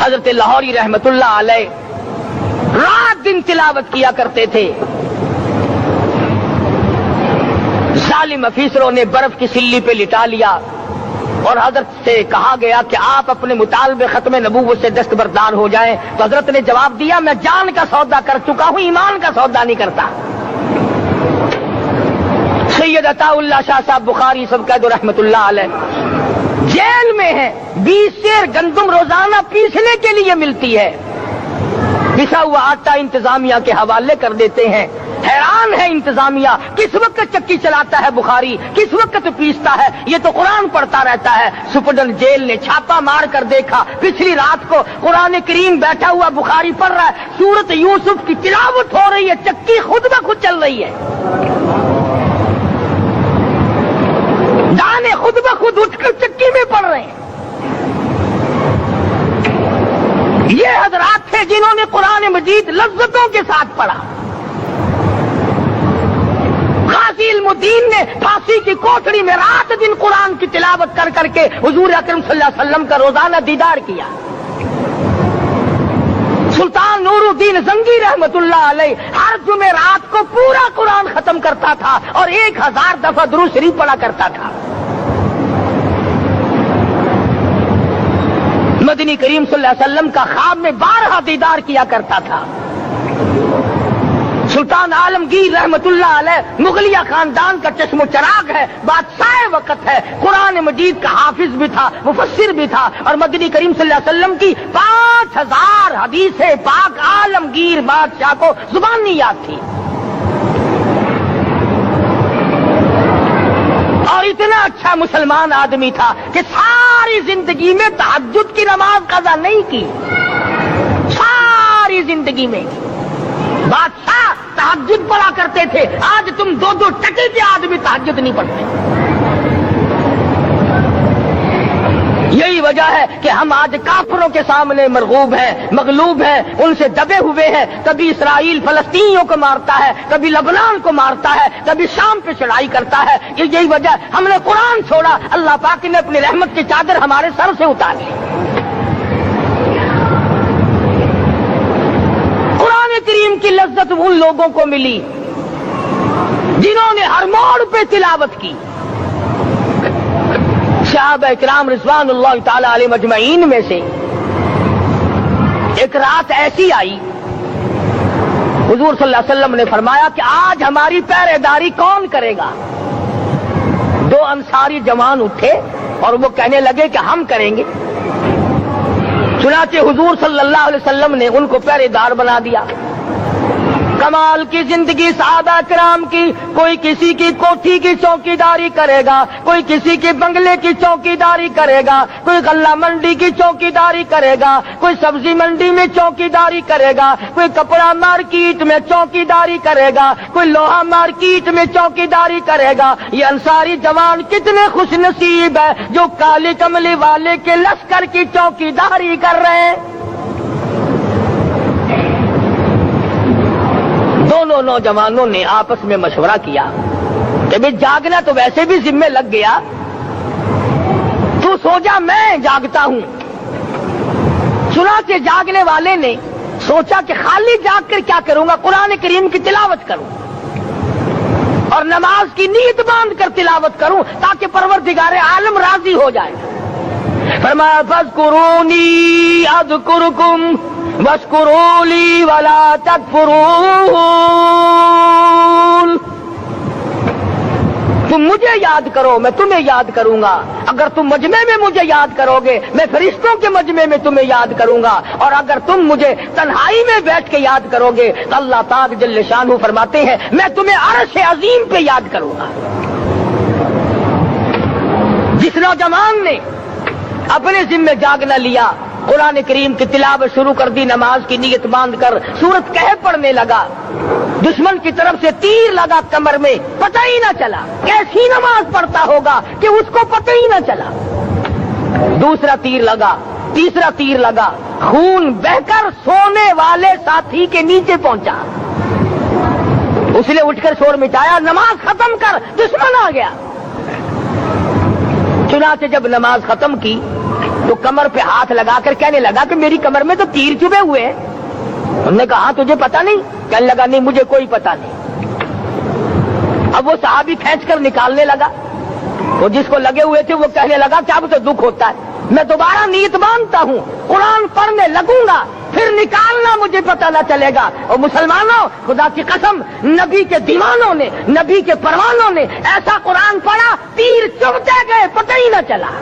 حضرت لاہوری رحمت اللہ علیہ رات دن تلاوت کیا کرتے تھے۔ ظالم افیسروں نے برف کی سلی پہ لٹا لیا اور حضرت سے کہا گیا کہ آپ اپنے مطالبے ختم نبوت سے دستبردار ہو جائیں، تو حضرت نے جواب دیا میں جان کا سودا کر چکا ہوں، ایمان کا سودا نہیں کرتا۔ سید عطا اللہ شاہ صاحب بخاری سب قید رحمت اللہ علیہ جیل میں ہیں، 20 سیر گندم روزانہ پیسنے کے لیے ملتی ہے، پسا ہوا آٹا انتظامیہ کے حوالے کر دیتے ہیں۔ حیران ہے انتظامیہ، کس وقت چکی چلاتا ہے بخاری، کس وقت پیستا ہے، یہ تو قرآن پڑھتا رہتا ہے۔ سپرڈنٹ جیل نے چھاپا مار کر دیکھا، پچھلی رات کو قرآن کریم بیٹھا ہوا بخاری پڑھ رہا ہے، سورت یوسف کی تلاوت ہو رہی ہے، چکی خود بخود چل رہی ہے، دانے خود بخود اٹھ کر چکی میں پڑھ رہے ہیں۔ یہ حضرات تھے جنہوں نے قرآن مجید لذتوں کے ساتھ پڑھا۔ غازی علم الدین نے پھانسی کی کوٹڑی میں رات دن قرآن کی تلاوت کر کر کے حضور اکرم صلی اللہ علیہ وسلم کا روزانہ دیدار کیا۔ سلطان نور الدین زنگی رحمت اللہ علیہ ہر جمعرات کو پورا قرآن ختم کرتا تھا اور 1000 دفعہ درود شریف پڑھا کرتا تھا۔ مدنی کریم صلی اللہ علیہ وسلم کا خواب میں 12 دیدار کیا کرتا تھا۔ سلطان عالمگیر رحمت اللہ علیہ مغلیہ خاندان کا چشم و چراغ ہے، بادشاہ وقت ہے، قرآن مجید کا حافظ بھی تھا، مفسر بھی تھا، اور مدنی کریم صلی اللہ علیہ وسلم کی 5000 حدیث پاک عالمگیر بادشاہ کو زبانی یاد تھی۔ اور اتنا اچھا مسلمان آدمی تھا کہ ساری زندگی میں تہجد کی نماز قضا نہیں کی، ساری زندگی میں۔ بادشاہ تہجد پڑھا کرتے تھے، آج تم 2 ٹکے کے آدمی تہجد نہیں پڑھتے۔ یہی وجہ ہے کہ ہم آج کافروں کے سامنے مرغوب ہیں، مغلوب ہیں، ان سے دبے ہوئے ہیں۔ کبھی اسرائیل فلسطینیوں کو مارتا ہے، کبھی لبنان کو مارتا ہے، کبھی شام پہ چڑھائی کرتا ہے۔ یہی وجہ ہم نے قرآن چھوڑا، اللہ پاک نے اپنی رحمت کی چادر ہمارے سر سے اتار لی۔ قرآن کریم کی لذت ان لوگوں کو ملی جنہوں نے ہر موڑ پہ تلاوت کی۔ صحابہ اکرام رضوان اللہ تعالی علیہ مجمعین میں سے ایک رات ایسی آئی، حضور صلی اللہ علیہ وسلم نے فرمایا کہ آج ہماری پہرے داری کون کرے گا؟ 2 انصاری جوان اٹھے اور وہ کہنے لگے کہ ہم کریں گے۔ چنانچہ حضور صلی اللہ علیہ وسلم نے ان کو پہرے دار بنا دیا۔ کمال کی زندگی صحابہ کرام کی، کوئی کسی کی کوٹھی کی چوکیداری کرے گا، کوئی کسی کے بنگلے کی چوکیداری کرے گا، کوئی غلہ منڈی کی چوکیداری کرے گا، کوئی سبزی منڈی میں چوکیداری کرے گا، کوئی کپڑا مارکیٹ میں چوکیداری کرے گا، کوئی لوہا مارکیٹ میں چوکیداری کرے گا۔ یہ انصاری جوان کتنے خوش نصیب ہے جو کالی کملی والے کے لشکر کی چوکیداری کر رہے ہیں۔ دونوں نوجوانوں نے آپس میں مشورہ کیا کہ بھئی جاگنا تو ویسے بھی ذمہ لگ گیا، تو سو جا میں جاگتا ہوں۔ چنانچہ جاگنے والے نے سوچا کہ خالی جاگ کر کیا کروں گا، قرآن کریم کی تلاوت کروں اور نماز کی نیت باندھ کر تلاوت کروں تاکہ پروردگار عالم راضی ہو جائے۔ فرمایا فاذکرونی اذکرکم واشکروا لی ولا تکفرون۔ تم مجھے یاد کرو میں تمہیں یاد کروں گا، اگر تم مجمع میں مجھے یاد کرو گے میں فرشتوں کے مجمع میں تمہیں یاد کروں گا، اور اگر تم مجھے تنہائی میں بیٹھ کے یاد کرو گے تو اللہ پاک جل شانہ فرماتے ہیں میں تمہیں عرش عظیم پہ یاد کروں گا۔ جس نوجوان نے اپنے ذمہ جاگ نہ لیا، قرآن کریم کی تلاوت شروع کر دی، نماز کی نیت باندھ کر سورت کہف پڑھنے لگا، دشمن کی طرف سے تیر لگا کمر میں، پتہ ہی نہ چلا کیسی نماز پڑھتا ہوگا کہ اس کو پتہ ہی نہ چلا۔ دوسرا تیر لگا، تیسرا تیر لگا، خون بہ کر سونے والے ساتھی کے نیچے پہنچا، اس نے اٹھ کر شور مٹایا، نماز ختم کر، دشمن آ گیا۔ چنانچہ جب نماز ختم کی تو کمر پہ ہاتھ لگا کر کہنے لگا کہ میری کمر میں تو تیر چبھے ہوئے ہیں۔ انہوں نے کہا تجھے پتا نہیں؟ کہنے لگا نہیں مجھے کوئی پتا نہیں۔ اب وہ صحابی کھینچ کر نکالنے لگا، وہ جس کو لگے ہوئے تھے وہ کہنے لگا کیا مجھے دکھ ہوتا ہے، میں دوبارہ نیت باندھتا ہوں، قرآن پڑھنے لگوں گا، پھر نکالنا مجھے پتہ نہ چلے گا۔ اور مسلمانوں، خدا کی قسم، نبی کے دیوانوں نے، نبی کے پروانوں نے ایسا قرآن پڑھا، تیر چبھتے گئے، پتہ ہی نہ چلا۔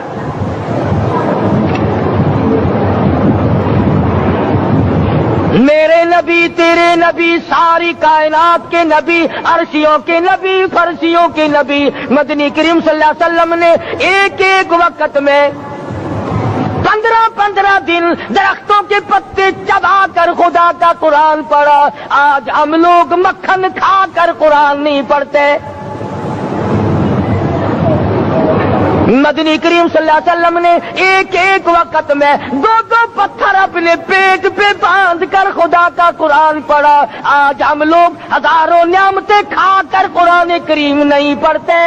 میرے نبی، تیرے نبی، ساری کائنات کے نبی، عرشیوں کے نبی، فرشیوں کے نبی، مدنی کریم صلی اللہ علیہ وسلم نے ایک ایک وقت میں 15 دن درختوں کے پتے چبا کر خدا کا قرآن پڑھا۔ آج ہم لوگ مکھن کھا کر قرآن نہیں پڑھتے۔ مدنی کریم صلی اللہ علیہ وسلم نے ایک ایک وقت میں 2 پتھر اپنے پیٹ پہ باندھ کر خدا کا قرآن پڑھا۔ آج ہم لوگ ہزاروں نعمتیں کھا کر قرآن کریم نہیں پڑھتے۔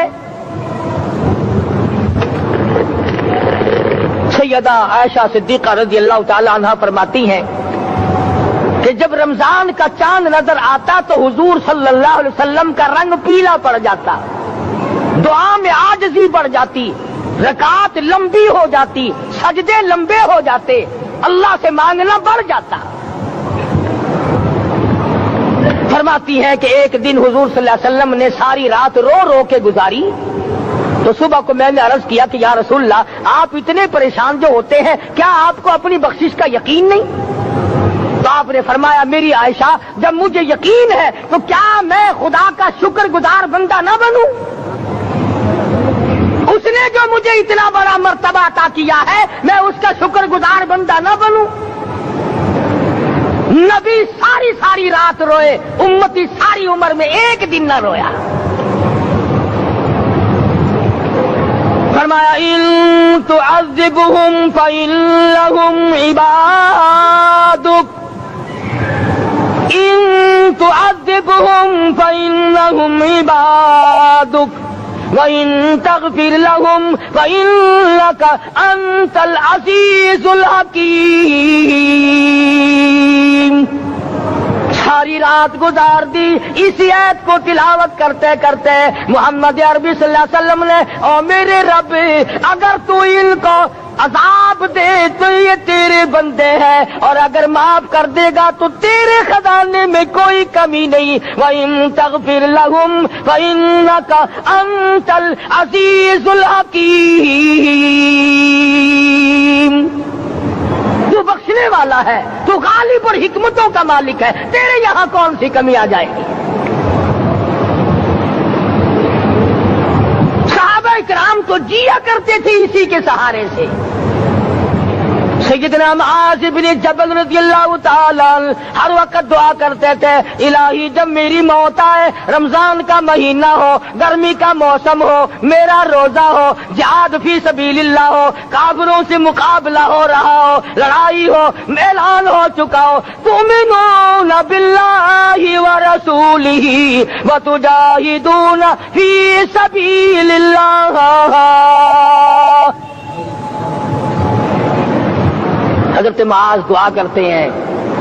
سیدہ عائشہ صدیقہ رضی اللہ تعالی عنہا فرماتی ہیں کہ جب رمضان کا چاند نظر آتا تو حضور صلی اللہ علیہ وسلم کا رنگ پیلا پڑ جاتا، دعا میں عاجزی بڑھ جاتی، رکعات لمبی ہو جاتی، سجدے لمبے ہو جاتے، اللہ سے مانگنا بڑھ جاتا۔ فرماتی ہے کہ ایک دن حضور صلی اللہ علیہ وسلم نے ساری رات رو رو کے گزاری، تو صبح کو میں نے عرض کیا کہ یا رسول اللہ، آپ اتنے پریشان جو ہوتے ہیں، کیا آپ کو اپنی بخشش کا یقین نہیں؟ تو آپ نے فرمایا میری عائشہ، جب مجھے یقین ہے تو کیا میں خدا کا شکر گزار بندہ نہ بنوں؟ اس نے جو مجھے اتنا بڑا مرتبہ عطا کیا ہے، میں اس کا شکر گزار بندہ نہ بنوں؟ نبی ساری رات روئے، امتی ساری عمر میں ایک دن نہ رویا۔ فرمایا ان تعذبهم فإنهم عبادك، ان تعذبهم فإنهم عبادك وَإِن تَغْفِرْ لَهُمْ فَإِنَّكَ أَنْتَ الْعَزِيزُ الْحَكِيمُ۔ ساری رات گزار دی اسی آیت کو تلاوت کرتے کرتے محمد عربی صلی اللہ علیہ وسلم نے، او میرے رب، اگر تو ان کو عذاب دے تو یہ تیرے بندے ہیں، اور اگر معاف کر دے گا تو تیرے خزانے میں کوئی کمی نہیں۔ وَإِن تَغْفِرْ لَهُمْ فَإِنَّكَ أَنْتَ الْعَزِيزُ الْحَكِيمُ۔ تو بخشنے والا ہے، تو غالب اور حکمتوں کا مالک ہے، تیرے یہاں کون سی کمی آ جائے گی؟ صحابہ کرام تو جیا کرتے تھے اسی کے سہارے سے۔ سیدنا معاذ بن جبل رضی اللہ تعالیٰ ہر وقت دعا کرتے تھے، الہی جب میری موت آئے، رمضان کا مہینہ ہو، گرمی کا موسم ہو، میرا روزہ ہو، جہاد فی سبیل اللہ ہو، کافروں سے مقابلہ ہو رہا ہو، لڑائی ہو، اعلان ہو چکا ہو، تؤمنون باللہ ورسولہ وتجاہدون فی سبیل اللہ۔ حضرت معاذ دعا کرتے ہیں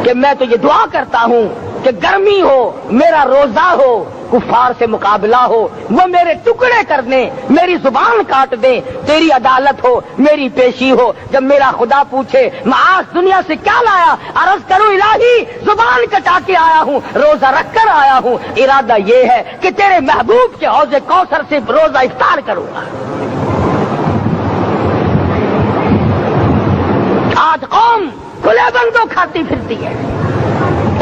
کہ میں تو یہ دعا کرتا ہوں کہ گرمی ہو، میرا روزہ ہو، کفار سے مقابلہ ہو، وہ میرے ٹکڑے کر دیں، میری زبان کاٹ دیں، تیری عدالت ہو، میری پیشی ہو۔ جب میرا خدا پوچھے معاذ دنیا سے کیا لایا، عرض کروں الہی زبان کٹا کے آیا ہوں، روزہ رکھ کر آیا ہوں، ارادہ یہ ہے کہ تیرے محبوب کے حوض کوثر سے روزہ افطار کروں گا۔ آج قوم کھلے بندوں کھاتی پھرتی ہے،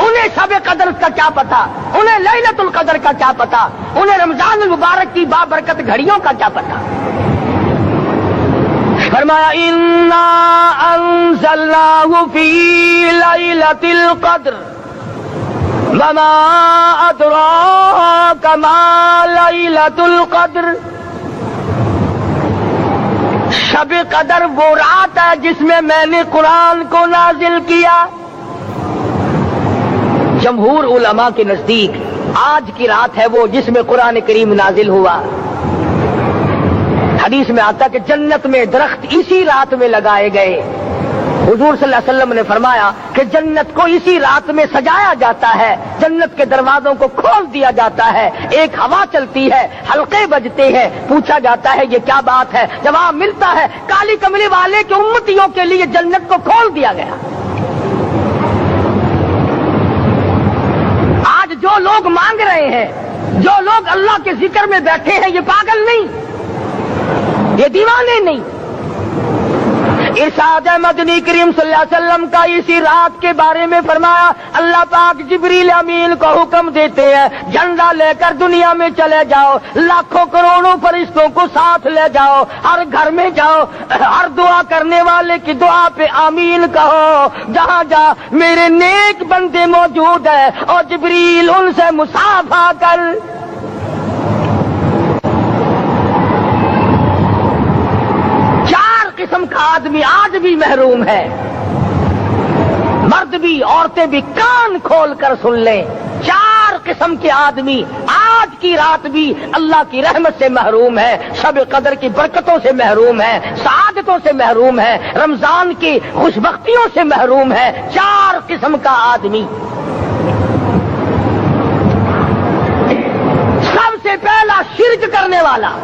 انہیں شب قدر کا کیا پتا، انہیں لیلۃ القدر کا کیا پتا، انہیں رمضان المبارک کی بابرکت گھڑیوں کا کیا پتا۔ فرمایا انا انزلناہ فی لیلۃ القدر وما ادراک ما لیلۃ القدر. شب قدر وہ رات ہے جس میں نے قرآن کو نازل کیا. جمہور علماء کے نزدیک آج کی رات ہے وہ جس میں قرآن کریم نازل ہوا. حدیث میں آتا کہ جنت میں درخت اسی رات میں لگائے گئے. حضور صلی اللہ علیہ وسلم نے فرمایا کہ جنت کو اسی رات میں سجایا جاتا ہے, جنت کے دروازوں کو کھول دیا جاتا ہے, ایک ہوا چلتی ہے, حلقے بجتے ہیں, پوچھا جاتا ہے یہ کیا بات ہے, جواب ملتا ہے کالی کملی والے کے امتیوں کے لیے جنت کو کھول دیا گیا. آج جو لوگ مانگ رہے ہیں, جو لوگ اللہ کے ذکر میں بیٹھے ہیں, یہ پاگل نہیں, یہ دیوانے نہیں. ارشاد مدنی کریم صلی اللہ علیہ وسلم کا اسی رات کے بارے میں فرمایا اللہ پاک جبریل امین کو حکم دیتے ہیں جھنڈا لے کر دنیا میں چلے جاؤ, لاکھوں کروڑوں فرشتوں کو ساتھ لے جاؤ, ہر گھر میں جاؤ, ہر دعا کرنے والے کی دعا پہ آمین کہو, جہاں جا میرے نیک بندے موجود ہیں اور جبریل ان سے مصافحہ کر. قسم کا آدمی آج بھی محروم ہے, مرد بھی عورتیں بھی کان کھول کر سن لیں. 4 قسم کے آدمی آج کی رات بھی اللہ کی رحمت سے محروم ہے, شب قدر کی برکتوں سے محروم ہے, سعادتوں سے محروم ہے, رمضان کی خوشبختیوں سے محروم ہے. 4 قسم کا آدمی. سب سے پہلا شرک کرنے والا,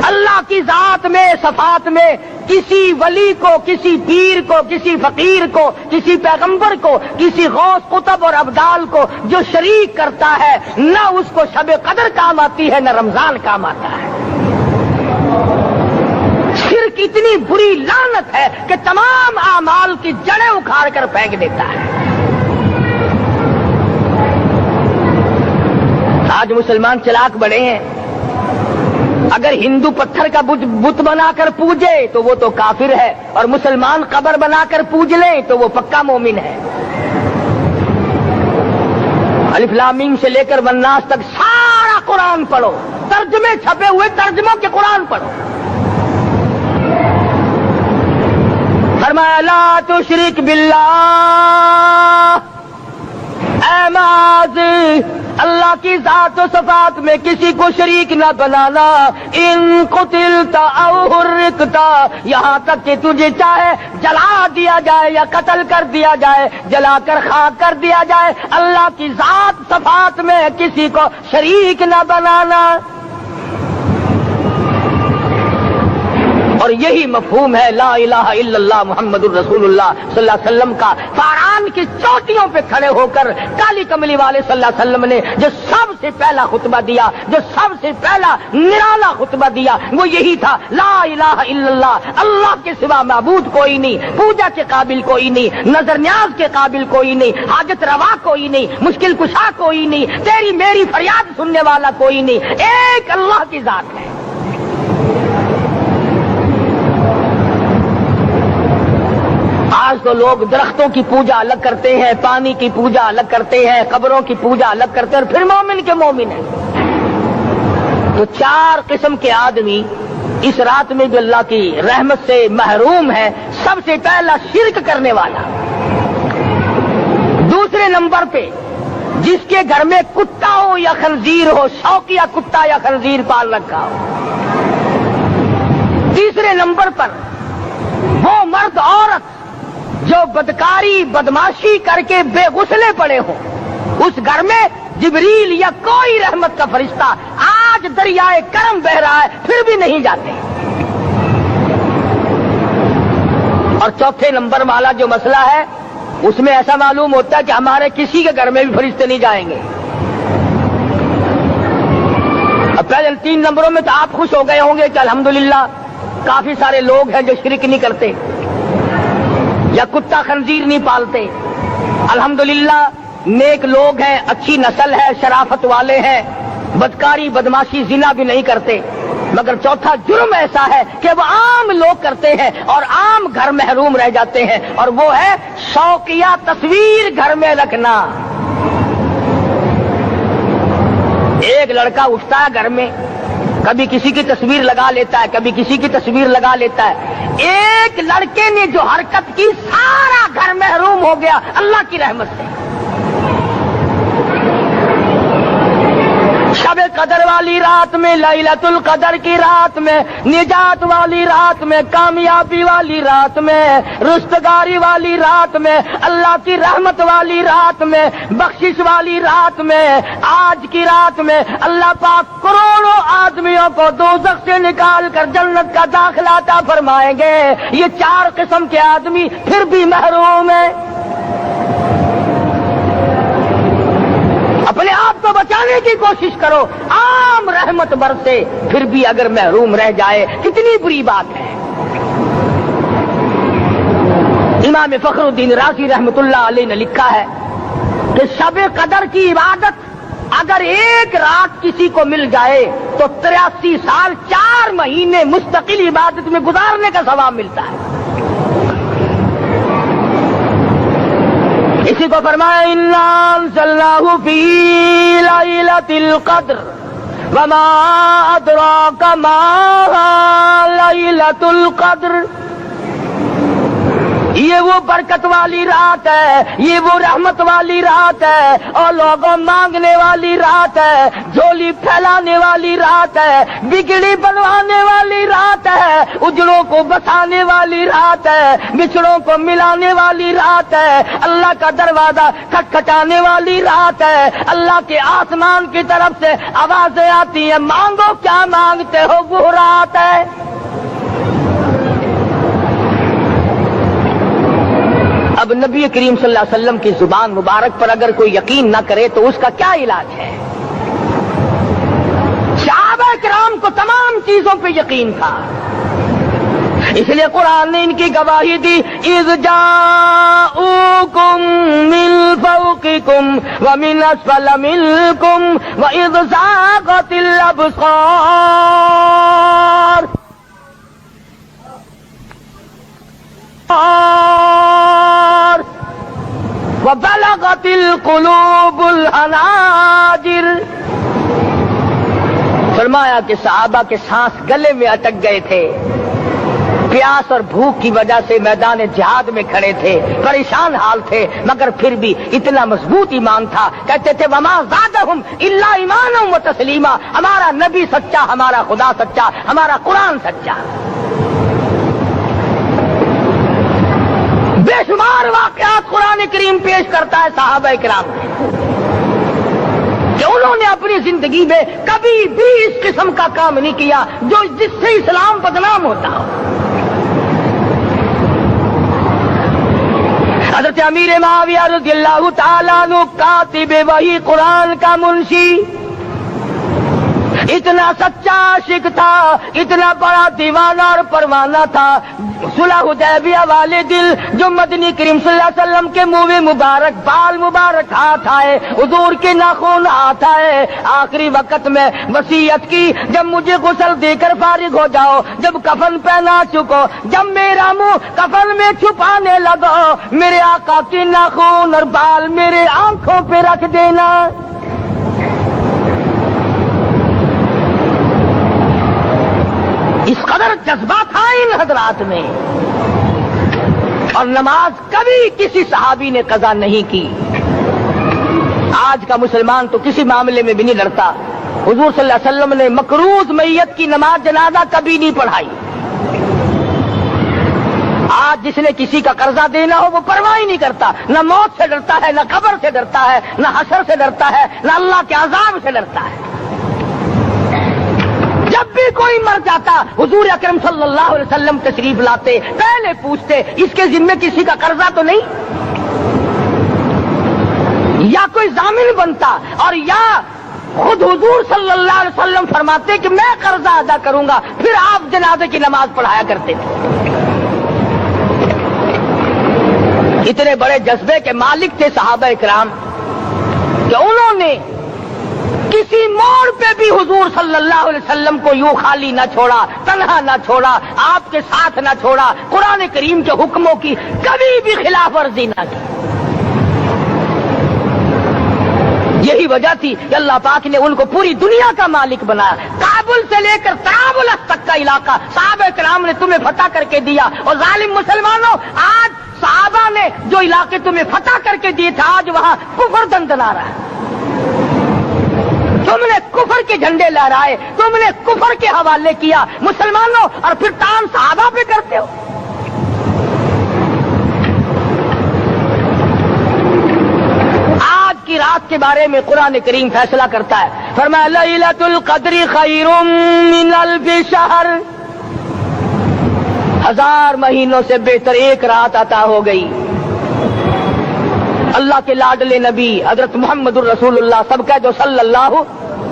اللہ کی ذات میں صفات میں کسی ولی کو, کسی پیر کو, کسی فقیر کو, کسی پیغمبر کو, کسی غوث قطب اور ابدال کو جو شریک کرتا ہے, نہ اس کو شب قدر کام آتی ہے نہ رمضان کام آتا ہے. شرک اتنی بری لعنت ہے کہ تمام اعمال کی جڑیں اکھاڑ کر پھینک دیتا ہے. آج مسلمان چلاک بڑے ہیں, اگر ہندو پتھر کا بت بنا کر پوجے تو وہ تو کافر ہے, اور مسلمان قبر بنا کر پوج لیں تو وہ پکا مومن ہے. الف لام میم سے لے کر والناس تک سارا قرآن پڑھو, ترجمے چھپے ہوئے ترجموں کے قرآن پڑھو. فرمایا لا تشرک باللہ, اے ماضی اللہ کی ذات و صفات میں کسی کو شریک نہ بنانا. ان قتلتا او حرقتا, یہاں تک کہ تجھے چاہے جلا دیا جائے یا قتل کر دیا جائے, جلا کر خاک کر دیا جائے, اللہ کی ذات صفات میں کسی کو شریک نہ بنانا. اور یہی مفہوم ہے لا الہ الا اللہ محمد الرسول اللہ صلی اللہ علیہ وسلم کا. فاران کی چوٹیوں پہ کھڑے ہو کر کالی کملی والے صلی اللہ علیہ وسلم نے جو سب سے پہلا خطبہ دیا, جو سب سے پہلا نرالا خطبہ دیا, وہ یہی تھا لا الہ الا اللہ, اللہ کے سوا معبود کوئی نہیں, پوجا کے قابل کوئی نہیں, نظر نیاز کے قابل کوئی نہیں, حاجت روا کوئی نہیں, مشکل کشا کوئی نہیں, تیری میری فریاد سننے والا کوئی نہیں, ایک اللہ کی ذات ہے. آج تو لوگ درختوں کی پوجا الگ کرتے ہیں, پانی کی پوجا الگ کرتے ہیں, قبروں کی پوجا الگ کرتے ہیں, اور پھر مومن کے مومن ہیں. تو 4 قسم کے آدمی اس رات میں جو اللہ کی رحمت سے محروم ہے. سب سے پہلا شرک کرنے والا. دوسرے نمبر پہ جس کے گھر میں کتا ہو یا خنزیر ہو, شوقیہ کتا یا خنزیر پال رکھا ہو. تیسرے نمبر پر وہ مرد عورت جو بدکاری بدماشی کر کے بے غسلے پڑے ہوں, اس گھر میں جبریل یا کوئی رحمت کا فرشتہ آج دریائے کرم بہ رہا ہے پھر بھی نہیں جاتے. اور چوتھے نمبر والا جو مسئلہ ہے اس میں ایسا معلوم ہوتا ہے کہ ہمارے کسی کے گھر میں بھی فرشتے نہیں جائیں گے. اب پہلے 3 نمبروں میں تو آپ خوش ہو گئے ہوں گے کہ الحمدللہ کافی سارے لوگ ہیں جو شرک نہیں کرتے یا کتا خنزیر نہیں پالتے. الحمدللہ نیک لوگ ہیں, اچھی نسل ہے, شرافت والے ہیں, بدکاری بدماشی زنا بھی نہیں کرتے. مگر چوتھا جرم ایسا ہے کہ وہ عام لوگ کرتے ہیں اور عام گھر محروم رہ جاتے ہیں، اور وہ ہے شوقیہ تصویر گھر میں رکھنا۔ ایک لڑکا اٹھتا ہے گھر میں، کبھی کسی کی تصویر لگا لیتا ہے، کبھی کسی کی تصویر لگا لیتا ہے۔ ایک لڑکے نے جو حرکت کی سارا گھر محروم ہو گیا اللہ کی رحمت سے۔ شب قدر والی رات میں، لیلۃ القدر کی رات میں، نجات والی رات میں، کامیابی والی رات میں، رستگاری والی رات میں، اللہ کی رحمت والی رات میں، بخشش والی رات میں، آج کی رات میں اللہ پاک کروڑوں آدمیوں کو دوزخ سے نکال کر جنت کا داخلہ عطا فرمائیں گے۔ یہ 4 قسم کے آدمی پھر بھی محروم ہیں۔ اپنے آپ کو بچانے کی کوشش کرو، عام رحمت برسے پھر بھی اگر محروم رہ جائے کتنی بری بات ہے۔ امام فخر الدین رازی رحمت اللہ علیہ نے لکھا ہے کہ شب قدر کی عبادت اگر ایک رات کسی کو مل جائے تو 83 سال 4 مہینے مستقل عبادت میں گزارنے کا ثواب ملتا ہے۔ اسی کو فرمایا انا انزلناہ فی لیلۃ القدر وما ادراک ما لیلۃ القدر۔ یہ وہ برکت والی رات ہے، یہ وہ رحمت والی رات ہے، اور لوگوں مانگنے والی رات ہے، جھولی پھیلانے والی رات ہے، بگڑی بنوانے والی رات ہے، اجڑوں کو بسانے والی رات ہے، بچڑوں کو ملانے والی رات ہے، اللہ کا دروازہ کھٹکھٹانے والی رات ہے، اللہ کے آسمان کی طرف سے آوازیں آتی ہیں مانگو کیا مانگتے ہو، وہ رات ہے۔ اب نبی کریم صلی اللہ علیہ وسلم کی زبان مبارک پر اگر کوئی یقین نہ کرے تو اس کا کیا علاج ہے؟ صحابہ کرام کو تمام چیزوں پہ یقین تھا، اس لیے قرآن نے ان کی گواہی دی اذ جاءوکم من فوقکم ومن اسفل منکم واذ زاغت الابصار وبلغت القلوب الحناجر۔ فرمایا کہ صحابہ کے سانس گلے میں اٹک گئے تھے، پیاس اور بھوک کی وجہ سے میدان جہاد میں کھڑے تھے، پریشان حال تھے، مگر پھر بھی اتنا مضبوط ایمان تھا، کہتے تھے وما زادہم الا ایمانا و تسلیما، ہمارا نبی سچا، ہمارا خدا سچا، ہمارا قرآن سچا۔ بے شمار واقعات قرآن کریم پیش کرتا ہے صحابہ کرام کے کہ انہوں نے اپنی زندگی میں کبھی بھی اس قسم کا کام نہیں کیا جو جس سے اسلام بدنام ہوتا ہو۔ حضرت امیر معاویہ رضی اللہ تعالیٰ عنہ کاتب وحی قرآن کا منشی اتنا سچا عاشق تھا، اتنا بڑا دیوانہ اور پروانہ تھا، صلح حدیبیہ والے دل جو مدنی کریم صلی اللہ علیہ وسلم کے منہ مبارک بال مبارک ہاتھ آئے، حضور کے ناخن ہاتھ آئے، آخری وقت میں وصیت کی جب مجھے غسل دے کر فارغ ہو جاؤ، جب کفن پہنا چکو، جب میرا منہ کفن میں چھپانے لگو، میرے آقا کے ناخن اور بال میرے آنکھوں پہ رکھ دینا۔ اس قدر جذبہ تھا ان حضرات میں، اور نماز کبھی کسی صحابی نے قضا نہیں کی۔ آج کا مسلمان تو کسی معاملے میں بھی نہیں لڑتا۔ حضور صلی اللہ علیہ وسلم نے مقروض میت کی نماز جنازہ کبھی نہیں پڑھائی۔ آج جس نے کسی کا قرضہ دینا ہو وہ پرواہ ہی نہیں کرتا، نہ موت سے ڈرتا ہے، نہ قبر سے ڈرتا ہے، نہ حشر سے ڈرتا ہے، نہ اللہ کے عذاب سے ڈرتا ہے۔ جب بھی کوئی مر جاتا حضور اکرم صلی اللہ علیہ وسلم تشریف لاتے، پہلے پوچھتے اس کے ذمے کسی کا قرضہ تو نہیں، یا کوئی ضامن بنتا، اور یا خود حضور صلی اللہ علیہ وسلم فرماتے کہ میں قرضہ ادا کروں گا، پھر آپ جنازے کی نماز پڑھایا کرتے تھے۔ اتنے بڑے جذبے کے مالک تھے صحابہ کرام کہ انہوں نے کسی موڑ پہ بھی حضور صلی اللہ علیہ وسلم کو یوں خالی نہ چھوڑا، تنہا نہ چھوڑا، آپ کے ساتھ نہ چھوڑا، قرآن کریم کے حکموں کی کبھی بھی خلاف ورزی نہ کی۔ یہی وجہ تھی کہ اللہ پاک نے ان کو پوری دنیا کا مالک بنایا، کابل سے لے کر طرابلس تک کا علاقہ صحابہ کرام نے تمہیں فتح کر کے دیا، اور ظالم مسلمانوں آج صحابہ نے جو علاقے تمہیں فتح کر کے دیے تھے آج وہاں کفر دندنا رہا ہے۔ تم نے کفر کے جھنڈے لہرائے، تم نے کفر کے حوالے کیا مسلمانوں، اور پھر تان صحابہ پہ کرتے ہو۔ آج کی رات کے بارے میں قرآن کریم فیصلہ کرتا ہے، فرمایا لیلۃ القدر خیر من الف شہر، 1000 مہینوں سے بہتر ایک رات عطا ہو گئی۔ اللہ کے لاڈلے نبی حضرت محمد الرسول اللہ سب کہہ دو صلی اللہ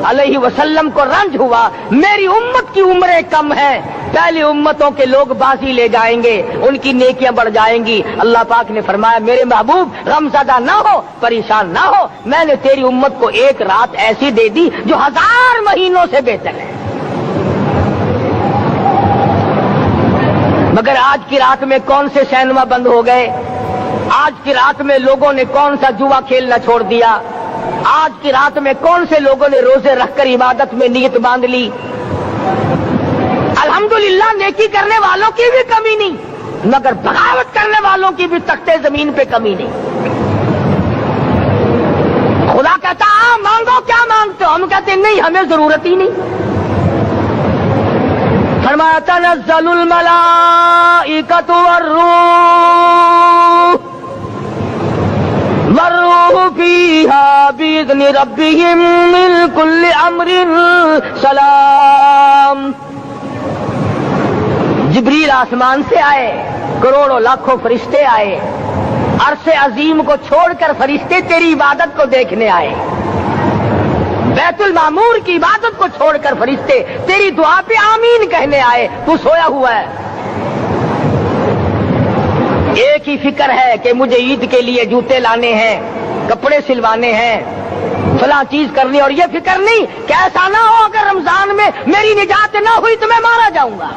علیہ وسلم کو رنج ہوا، میری امت کی عمریں کم ہیں، پہلی امتوں کے لوگ بازی لے جائیں گے، ان کی نیکیاں بڑھ جائیں گی۔ اللہ پاک نے فرمایا میرے محبوب غمزدہ نہ ہو، پریشان نہ ہو، میں نے تیری امت کو ایک رات ایسی دے دی جو 1000 مہینوں سے بہتر ہے۔ مگر آج کی رات میں کون سے سینما بند ہو گئے، آج کی رات میں لوگوں نے کون سا جوا کھیلنا چھوڑ دیا، آج کی رات میں کون سے لوگوں نے روزے رکھ کر عبادت میں نیت باندھ لی۔ الحمدللہ نیکی کرنے والوں کی بھی کمی نہیں، مگر بغاوت کرنے والوں کی بھی تختے زمین پہ کمی نہیں۔ خدا کہتا مانگو کیا مانگتے ہو، ہم کہتے نہیں ہمیں ضرورت ہی نہیں۔ فرمایا تنزل الملائکۃ والروح فیہا بإذن ربہم من کل امر سلام۔ جبریل آسمان سے آئے، کروڑوں لاکھوں فرشتے آئے، عرش عظیم کو چھوڑ کر فرشتے تیری عبادت کو دیکھنے آئے، بیت المعمور کی عبادت کو چھوڑ کر فرشتے تیری دعا پہ آمین کہنے آئے، تو سویا ہوا ہے۔ ایک ہی فکر ہے کہ مجھے عید کے لیے جوتے لانے ہیں، کپڑے سلوانے ہیں، فلاں چیز کرنی، اور یہ فکر نہیں کہ ایسا نہ ہو اگر رمضان میں میری نجات نہ ہوئی تو میں مارا جاؤں گا۔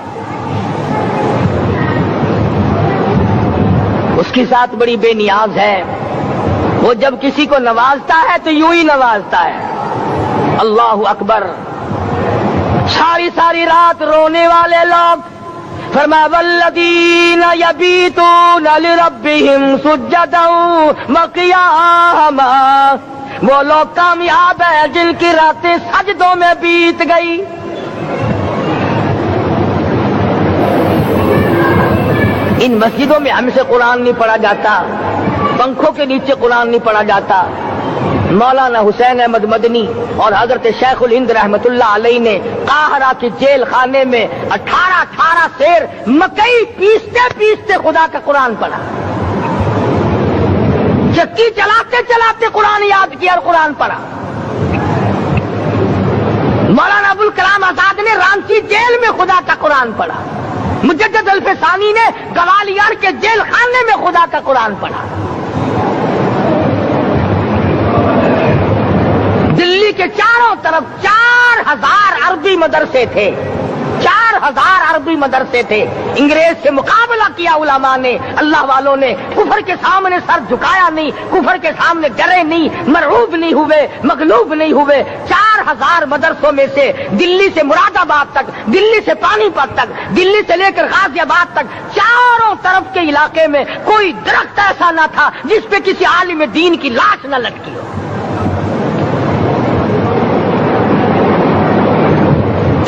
اس کی ذات بڑی بے نیاز ہے، وہ جب کسی کو نوازتا ہے تو یوں ہی نوازتا ہے۔ اللہ اکبر۔ ساری ساری رات رونے والے لوگ، فرمایا والذین یبیتون لربہم سجدا وقیاما، وہ لوگ کامیاب ہیں جن کی راتیں سجدوں میں بیت گئی۔ ان مسجدوں میں ہم سے قرآن نہیں پڑھا جاتا، پنکھوں کے نیچے قرآن نہیں پڑھا جاتا۔ مولانا حسین احمد مدنی اور حضرت شیخ الہند رحمت اللہ علیہ نے قاہرہ کے جیل خانے میں 18 سیر مکئی پیستے پیستے خدا کا قرآن پڑھا، چکی چلاتے چلاتے قرآن یاد کیا اور قرآن پڑھا۔ مولانا ابوالکلام آزاد نے رانچی جیل میں خدا کا قرآن پڑھا، مجدد الفسانی نے گوالیار کے جیل خانے میں خدا کا قرآن پڑھا۔ دلی کے چاروں طرف 4000 عربی مدرسے تھے، 4000 عربی مدرسے تھے۔ انگریز سے مقابلہ کیا علماء نے، اللہ والوں نے، کفر کے سامنے سر جھکایا نہیں، کفر کے سامنے ڈرے نہیں، مرعوب نہیں ہوئے، مغلوب نہیں ہوئے۔ 4000 مدرسوں میں سے دلی سے مراد آباد تک، دلی سے پانی پت تک، دلی سے لے کر غازی آباد تک، چاروں طرف کے علاقے میں کوئی درخت ایسا نہ تھا جس پہ کسی عالم دین کی لاش نہ لٹکی ہو۔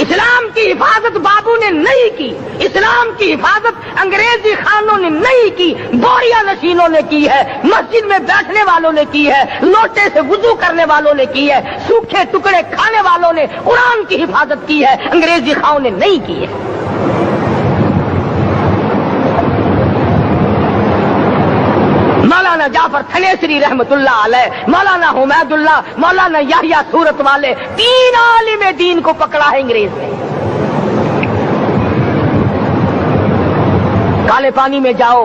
اسلام کی حفاظت بابو نے نہیں کی، اسلام کی حفاظت انگریزی خانوں نے نہیں کی، بوریا نشینوں نے کی ہے، مسجد میں بیٹھنے والوں نے کی ہے، لوٹے سے وضو کرنے والوں نے کی ہے، سوکھے ٹکڑے کھانے والوں نے قرآن کی حفاظت کی ہے، انگریزی خانوں نے نہیں کی ہے۔ مولانا جعفر تھنیسری رحمت اللہ علیہ، مولانا حمید اللہ، مولانا یحییٰ صورت والے، 3 عالم دین کو پکڑا ہے انگریز نے۔ کالے پانی میں جاؤ،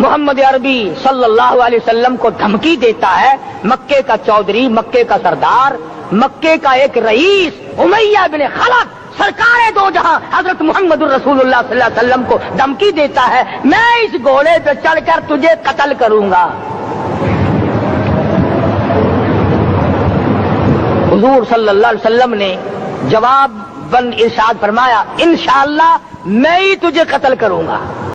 محمد عربی صلی اللہ علیہ وسلم کو دھمکی دیتا ہے، مکے کا چودھری، مکے کا سردار، مکے کا ایک رئیس امیہ بن خلف، سرکار دو جہاں حضرت محمد الرسول اللہ صلی اللہ علیہ وسلم کو دھمکی دیتا ہے، میں اس گھوڑے پہ چڑھ کر تجھے قتل کروں گا۔ حضور صلی اللہ علیہ وسلم نے جواب ارشاد فرمایا، انشاءاللہ میں ہی تجھے قتل کروں گا۔